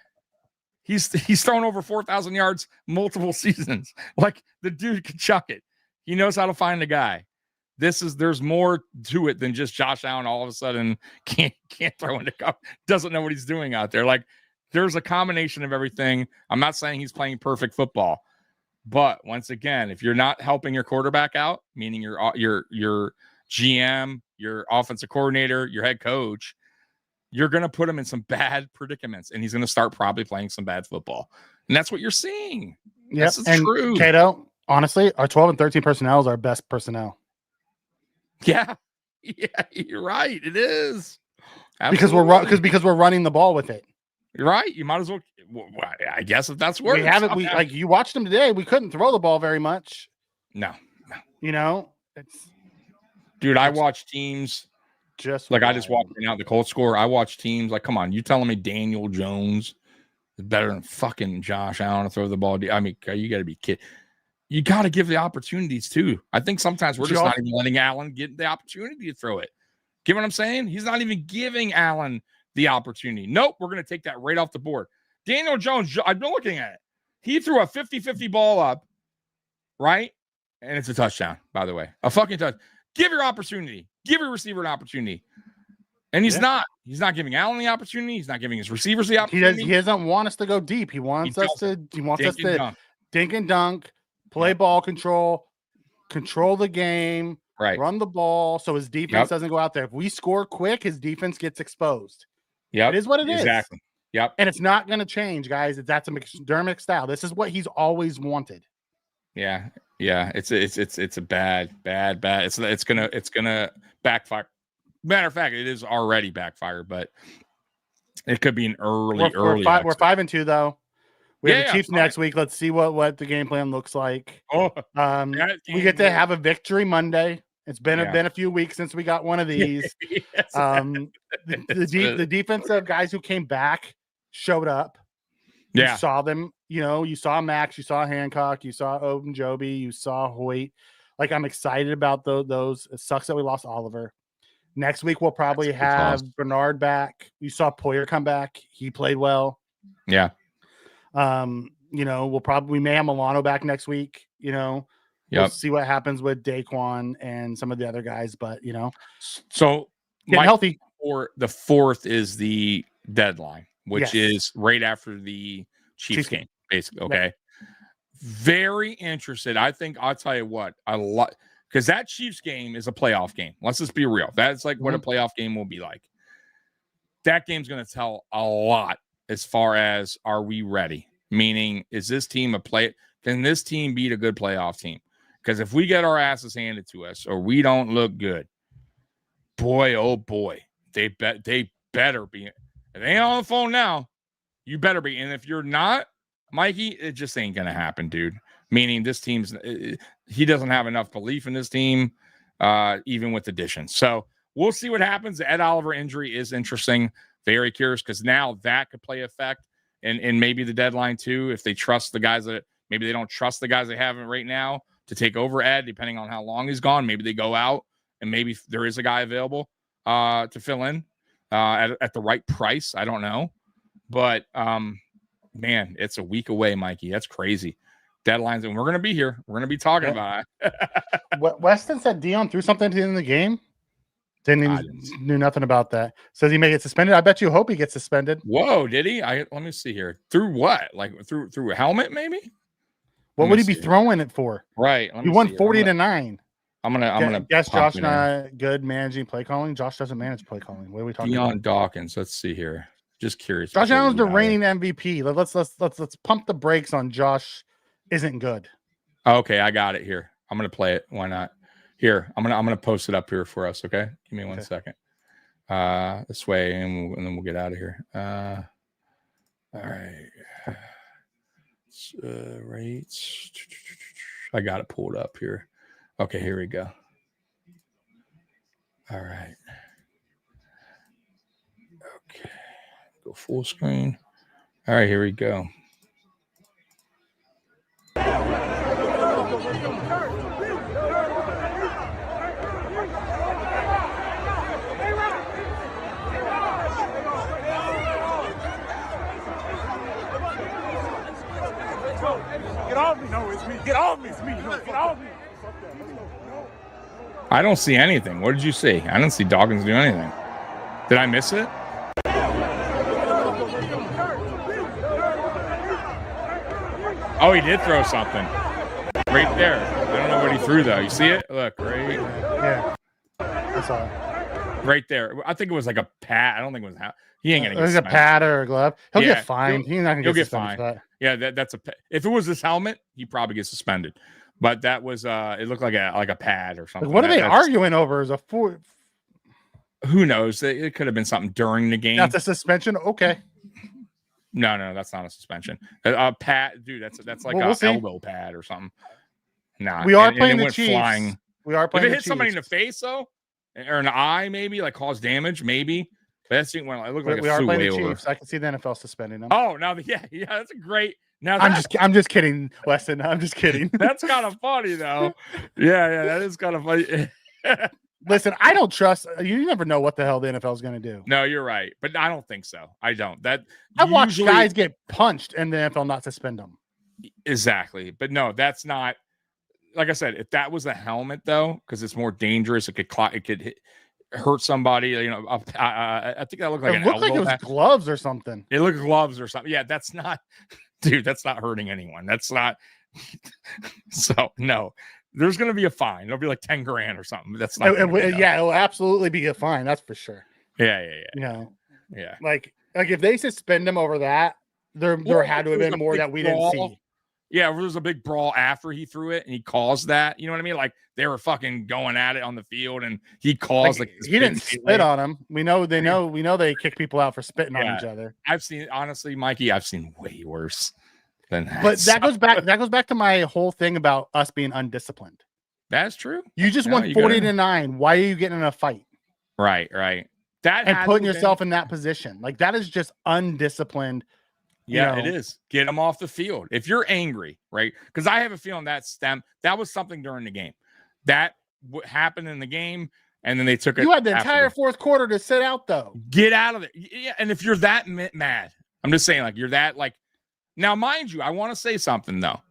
He's thrown over 4,000 yards multiple seasons. Like, the dude can chuck it. He knows how to find the guy. There's more to it than just Josh Allen all of a sudden can't throw into cover, doesn't know what he's doing out there. Like, there's a combination of everything. I'm not saying he's playing perfect football, but once again, if you're not helping your quarterback out, meaning your GM, your offensive coordinator, your head coach, you're going to put him in some bad predicaments, and he's going to start probably playing some bad football. And that's what you're seeing. Yes, and true. Cato, honestly, our 12 and 13 personnel is our best personnel. Yeah, you're right. It is. Absolutely. Because we're running the ball with it. You're right. You might as well. I guess if that's working. We haven't. Like, you watched them today. We couldn't throw the ball very much. No. Dude, I watch teams. I just walked out the Colts score. I watch teams like, come on, you telling me Daniel Jones is better than fucking Josh Allen to throw the ball? I mean, you got to be kidding. You got to give the opportunities too. I think sometimes we're just not even letting Allen get the opportunity to throw it. Get what I'm saying? He's not even giving Allen the opportunity. Nope, we're going to take that right off the board. Daniel Jones, I've been looking at it. He threw a 50-50 ball up, right? And it's a touchdown, by the way. A fucking touchdown. Give your opportunity. Give your receiver an opportunity. And he's not. He's not giving Allen the opportunity. He's not giving his receivers the opportunity. He doesn't want us to go deep. He wants us to dink and dunk, play ball control the game, run the ball so his defense doesn't go out there. If we score quick, his defense gets exposed. Yeah, it is what it is. Exactly. Yep. And it's not going to change, guys. That's a McDermott style. This is what he's always wanted. Yeah. Yeah. It's a bad. It's gonna backfire. Matter of fact, it is already backfired, but it could be an early. We're 5-2 though. We have the Chiefs next week. Let's see what the game plan looks like. We get to have a victory Monday. It's been a few weeks since we got one of these. The defensive guys who came back showed up. You saw them. You saw Max, you saw Hancock, you saw Ogunjobi, you saw Hoyt. Like, I'm excited about those. It sucks that we lost Oliver. Next week we'll probably have Bernard back. You saw Poyer come back. He played well. Yeah. We may have Milano back next week. Yep. We'll see what happens with Daquan and some of the other guys, but So get healthy. Or the 4th is the deadline, which Yes. is right after the Chiefs game, basically. Okay. Right. Very interested. I think I'll tell you what, a lot, because that Chiefs game is a playoff game. Let's just be real. That's like what a playoff game will be like. That game's going to tell a lot as far as, are we ready? Meaning, is this team can this team beat a good playoff team? Because if we get our asses handed to us or we don't look good, boy, oh boy, they better be. If they ain't on the phone now, you better be. And if you're not, Mikey, it just ain't going to happen, dude. Meaning this team's, he doesn't have enough belief in this team, even with additions. So we'll see what happens. The Ed Oliver injury is interesting. Very curious, because now that could play effect and maybe the deadline too. If they trust the guys that, maybe they don't trust the guys they have right now to take over Ed, depending on how long he's gone. Maybe they go out and maybe there is a guy available to fill in at the right price. I don't know. But, man, it's a week away, Mikey. That's crazy. Deadlines, and we're going to be here. We're going to be talking about it. Weston said Dion threw something at the end of the game. Knew nothing about that. Says he may get suspended. I bet you hope he gets suspended. Whoa, did he? Let me see here. Through what? Like through a helmet, maybe? What would he be throwing it for? Right. He won 40-9. I'm gonna guess Josh not good managing play calling. Josh doesn't manage play calling. What are we talking about? Deion Dawkins. Let's see here. Just curious. Josh Allen's the reigning MVP. Let's pump the brakes on Josh. Isn't good. Okay, I got it here. I'm gonna play it. Why not? Here, I'm gonna post it up here for us. Okay, give me one second. This way, and then we'll get out of here. All right. Rates. I got it pulled up here. Okay, here we go. All right. Okay. Go full screen. All right, here we go. Get off me. No, it's me. Get off me. It's me. No, get off me. I don't see anything. What did you see? I don't see Dawkins do anything. Did I miss it? Oh, he did throw something. Right there. I don't know what he threw, though. You see it? Look, right? Yeah. I saw it. Right there. I think it was like a pad. I don't think it was. He ain't going to get it was a pad or a glove. He'll get fined. He's not going to get fined. For that. Yeah, that's a. If it was his helmet, he probably gets suspended. But that was. It looked like a pad or something. Like, what are they arguing over? Is a four? Who knows? It could have been something during the game. That's a suspension. Okay. No, that's not a suspension. A pad, dude. That's like an elbow pad or something. Nah, we are playing the Chiefs. Flying. We are playing. If it hit somebody in the face though, or an eye, maybe like cause damage, maybe. But that when it looked like we are playing the Chiefs. I can see the NFL suspending them. Oh, now yeah, that's a great. Now I'm just kidding, Weston. I'm just kidding. That's kind of funny though. Yeah, that is kind of funny. Listen, I don't trust. You never know what the hell the NFL is going to do. No, you're right, but I don't think so. I don't. I watch guys get punched and the NFL not suspend them. Exactly, but no, that's not. Like I said, if that was a helmet though, because it's more dangerous, it could hurt somebody. You know, I think that looked like it looked like it was gloves or something. It looked like gloves or something. Yeah, that's not, dude. That's not hurting anyone. That's not. So no. There's going to be a fine. It'll be like 10 grand or something. That's not. It'll absolutely be a fine. That's for sure. Yeah. You know, like if they suspend him over that, there had to have been more that we didn't see. Yeah, there was a big brawl after he threw it and he caused that. You know what I mean? Like they were fucking going at it on the field and he caused like he didn't spit on him. We know they kick people out for spitting on each other. I've seen, honestly, Mikey, I've seen way worse. But that goes back to my whole thing about us being undisciplined. That's true. You just won 40-9. Why are you getting in a fight? Right. That and putting yourself in that position. Like that is just undisciplined. Yeah, it is. Get them off the field. If you're angry, right? Because I have a feeling that was something during the game. That happened in the game, and then they took it. You had the entire fourth quarter to sit out, though. Get out of there. Yeah, and if you're that mad, I'm just saying, like you're that like. Now, mind you, I want to say something, though.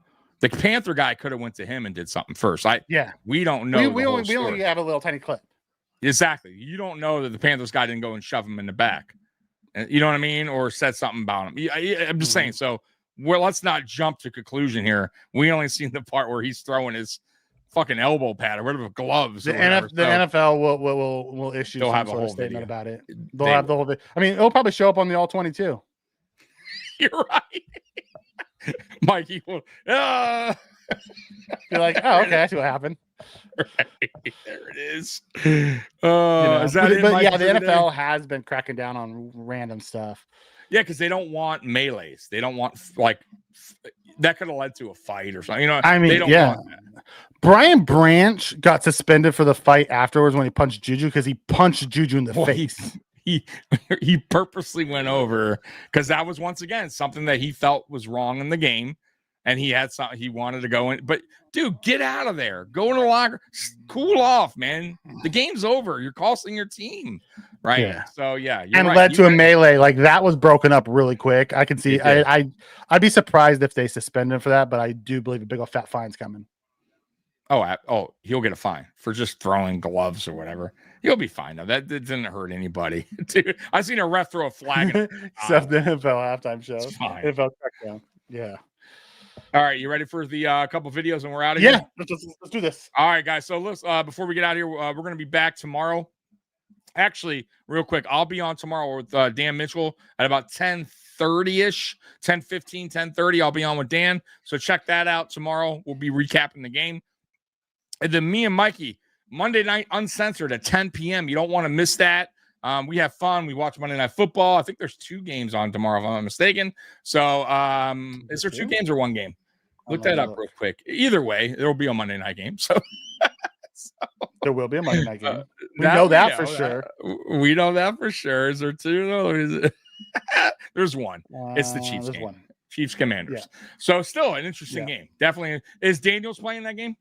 The Panther guy could have went to him and did something first. We don't know. We only have a little tiny clip. Exactly. You don't know that the Panthers guy didn't go and shove him in the back. You know what I mean? Or said something about him. I'm just saying. So let's not jump to conclusion here. We only seen the part where he's throwing his fucking elbow pad or whatever, gloves. The NFL will issue some sort of statement about it. They'll have the whole video. I mean, it'll probably show up on the All 22. You're right. Mikey will. You're like, oh, okay, I see what happened. Right. There it is. Is that it, but yeah, the NFL has been cracking down on random stuff. Yeah, because they don't want melees. They don't want that could have led to a fight or something. They don't want that. Brian Branch got suspended for the fight afterwards when he punched Juju because he punched Juju in the face. He purposely went over because that was once again something that he felt was wrong in the game, and he had something he wanted to go in. But dude, get out of there. Go in the locker. Cool off, man. The game's over. You're costing your team, right? Yeah. So yeah, and led to a melee. Like that was broken up really quick. I can see. I'd be surprised if they suspend him for that, but I do believe a big old fat fine's coming. Oh, he'll get a fine for just throwing gloves or whatever. He'll be fine though. That didn't hurt anybody. Dude, I seen a ref throw a flag. Except the NFL halftime show. NFL crackdown. Yeah. All right, you ready for the couple videos and we're out of here? Yeah, let's do this. All right, guys. So let's before we get out of here, we're going to be back tomorrow. Actually, real quick, I'll be on tomorrow with Dan Mitchell at about 10:30ish, 10:15, 10:30. I'll be on with Dan. So check that out tomorrow. We'll be recapping the game. And then me and Mikey, Monday night uncensored at 10 p.m. You don't want to miss that. We have fun. We watch Monday Night Football. I think there's 2 games on tomorrow, if I'm not mistaken. So is there 2 games or 1 game? Look that up real quick. Either way, there will be a Monday night game. So, there will be a Monday night game. We know that for sure. We know that for sure. Is there 2? No, there's 1. It's the Chiefs game. 1. Chiefs Commanders. Yeah. So still an interesting game. Definitely. Is Daniels playing that game?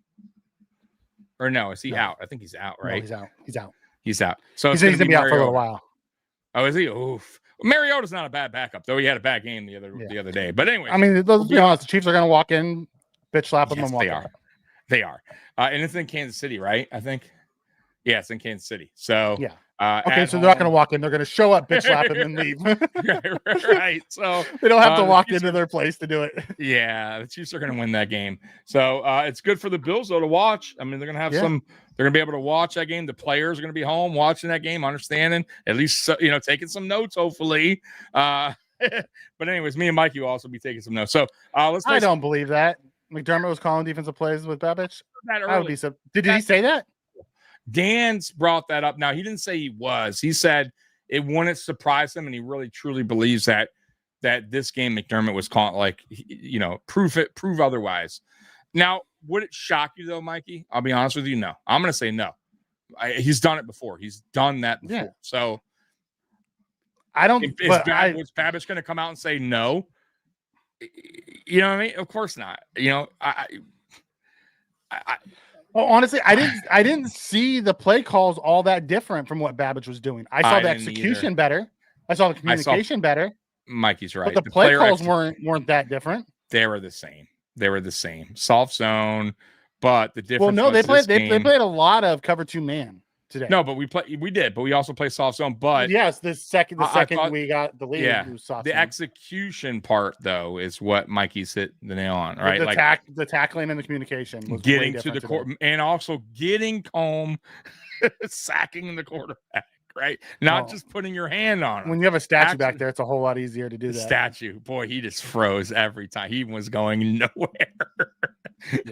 Or no? Is he out? I think he's out, right? No, he's out. He's out. So he's going to be out for a little while. Oh, is he? Oof. Mariota's not a bad backup, though. He had a bad game the other day. But anyway, I mean, let's be honest. The Chiefs are going to walk in, bitch slap them, and walk out. They are. And it's in Kansas City, right? I think. Yeah, it's in Kansas City. So yeah. Okay, so they're not going to walk in. They're going to show up, bitch slap him, and leave. right. So they don't have to walk into their place to do it. Yeah, the Chiefs are going to win that game. So it's good for the Bills, though, to watch. I mean, they're going to have some. They're going to be able to watch that game. The players are going to be home watching that game, understanding, at least taking some notes, hopefully. But anyways, me and Mikey will also be taking some notes. So let's. I don't believe that McDermott was calling defensive plays with Babich. I would be so. Did he say that? Dan's brought that up. Now, he didn't say he was. He said it wouldn't surprise him, and he really, truly believes that this game McDermott was calling, prove otherwise. Now, would it shock you, though, Mikey? I'll be honest with you, no. I'm going to say no. He's done it before. He's done that before. Yeah. So, I don't... Was Babich going to come out and say no? You know what I mean? Of course not. Well, honestly, I didn't see the play calls all that different from what Babich was doing. I saw the execution better. I saw the communication better. Mikey's right. But the play calls weren't that different. They were the same. Soft zone, but the difference. Well, no, they played a lot of cover 2 man today. No, but we did, but we also play soft zone. But yes, the second we got the lead. Yeah, the execution part though is what Mikey's hit the nail on, right? The tackling and the communication was getting to the court and also getting home, sacking the quarterback, right? Not just putting your hand on him. When you have a statue back there, it's a whole lot easier to do that. Statue, boy, he just froze every time. He was going nowhere.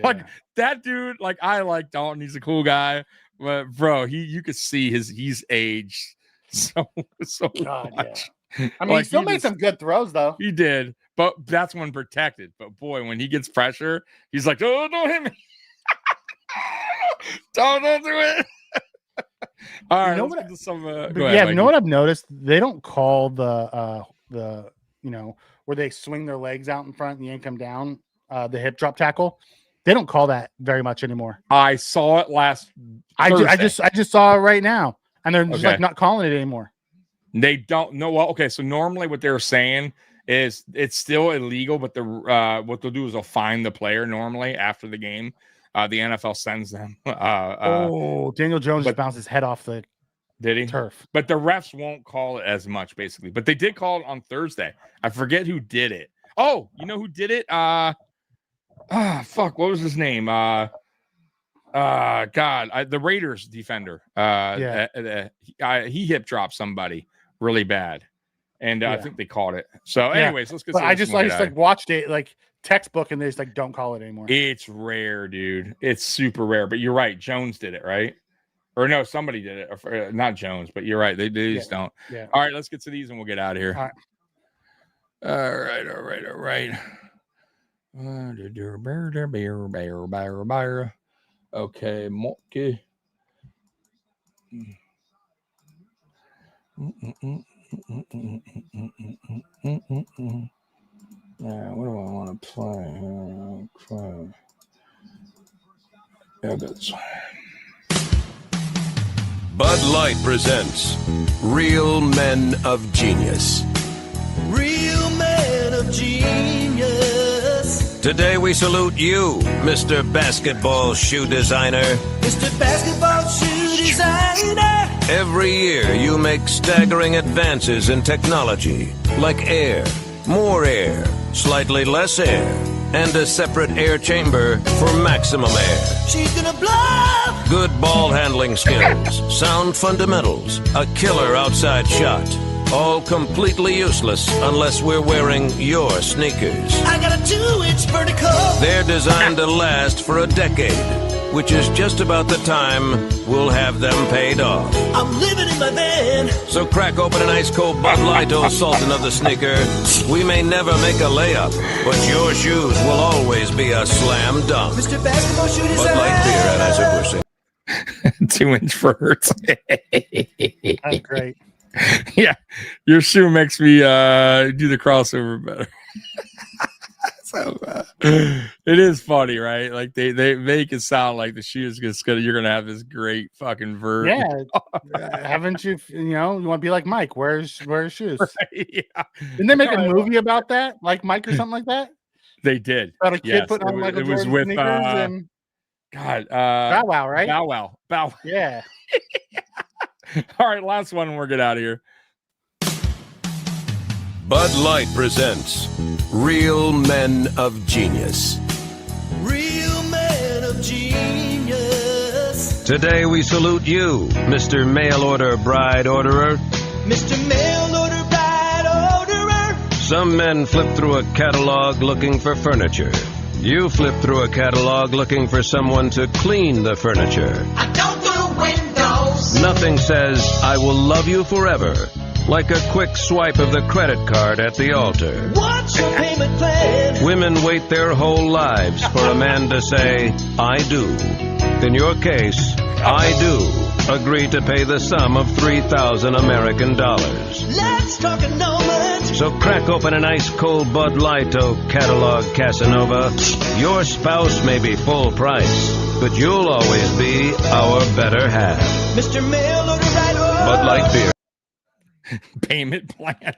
Like that dude. Like I like Dalton. He's a cool guy. But bro, you could see he's aged so much. Yeah. I mean, he still made some good throws though. He did, but that's when protected. But boy, when he gets pressure, he's like, "Oh, don't hit me! don't do it!" All right, let's get to some. Go ahead, Mikey. You know what I've noticed? They don't call the where they swing their legs out in front and yank them down, the hip drop tackle. They don't call that very much anymore. I saw it last Thursday. I just saw it right now, and they're just not calling it anymore. They don't know. Well, okay. So normally what they're saying is it's still illegal, but what they'll do is they'll fine the player normally after the game. The NFL sends them. Daniel Jones just bounced his head off the turf. But the refs won't call it as much, basically. But they did call it on Thursday. I forget who did it. Oh, you know who did it? Fuck, what was his name? The Raiders defender. He hip dropped somebody really bad. And I think they called it. So, anyways, let's get. But I just watched it like textbook, and they just like don't call it anymore. It's rare, dude. It's super rare. But you're right. Jones did it, right? Or no, somebody did it. Or, not Jones, but you're right. They just don't. Yeah. All right, let's get to these, and we'll get out of here. All right. Okay, monkey. What do I want to play? Bud Light presents Real Men of Genius. Real Men of Genius. Today we salute you, Mr. Basketball Shoe Designer. Mr. Basketball Shoe Designer. Every year you make staggering advances in technology, like air, more air, slightly less air, and a separate air chamber for maximum air. She's gonna blow! Good ball handling skills, sound fundamentals, a killer outside shot. All completely useless unless we're wearing your sneakers. I got a 2-inch vertical. They're designed to last for a decade, which is just about the time we'll have them paid off. I'm living in my van. So crack open an ice-cold Bud Light, old Sultan of the sneaker. We may never make a layup, but your shoes will always be a slam dunk. Mr. Basketball Shoe Designer. Bud Light beer, Anheuser-Busch. 2-inch verts. That's great. Yeah, your shoe makes me do the crossover better. So it is funny, right? Like they make it sound like the shoe is just you're gonna have this great fucking vert. Yeah, haven't you? You want to be like Mike? Where's shoes? Right, yeah. Didn't they make a movie about that, like Mike or something like that? They did. About a kid putting on Michael Jordan sneakers and Bow Wow, right? Bow Wow. Yeah. All right, last one, and we'll get out of here. Bud Light presents Real Men of Genius. Real Men of Genius. Today we salute you, Mr. Mail Order Bride Orderer. Mr. Mail Order Bride Orderer. Some men flip through a catalog looking for furniture. You flip through a catalog looking for someone to clean the furniture. I don't do windows. Nothing says, I will love you forever, like a quick swipe of the credit card at the altar. What's your payment plan? Women wait their whole lives for a man to say, I do. In your case, I do agree to pay the sum of $3,000 American dollars. Let's talk annulment. So crack open an ice-cold Bud Light, oh catalog Casanova. Your spouse may be full price, but you'll always be our better half. Mr. Mail Order Bride Orderer. Bud Light beer. Payment plan.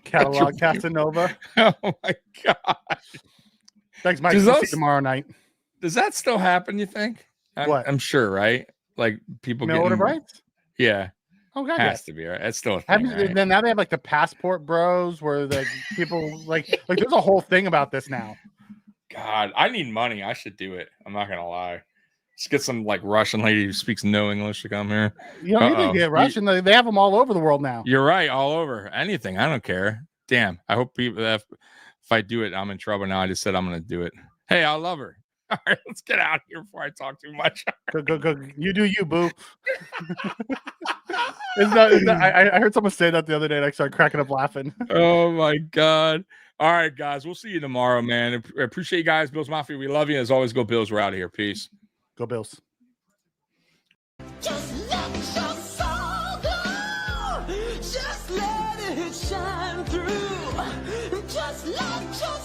Catalog Casanova. Oh my god. Thanks, Mike. See you tomorrow night. Does that still happen, you think? I'm sure, right? Like people mail order rights? Yeah. Oh god. Has to be, right? That's still a thing, right? Then now they have like the passport bros where the people like there's a whole thing about this now. God, I need money. I should do it. I'm not gonna lie. Just get some like Russian lady who speaks no English to come here. You don't need to get Russian. They have them all over the world now. You're right, all over. Anything. I don't care. Damn. I hope people if I do it, I'm in trouble now. I just said I'm gonna do it. Hey, I love her. All right, let's get out of here before I talk too much. Go. You do you, boo. I heard someone say that the other day and I started cracking up laughing. Oh my god. All right, guys. We'll see you tomorrow, man. I appreciate you guys. Bills Mafia, we love you. As always, go Bills. We're out of here. Peace. Go Bills. Just let your soul go. Just let it shine through. Just let your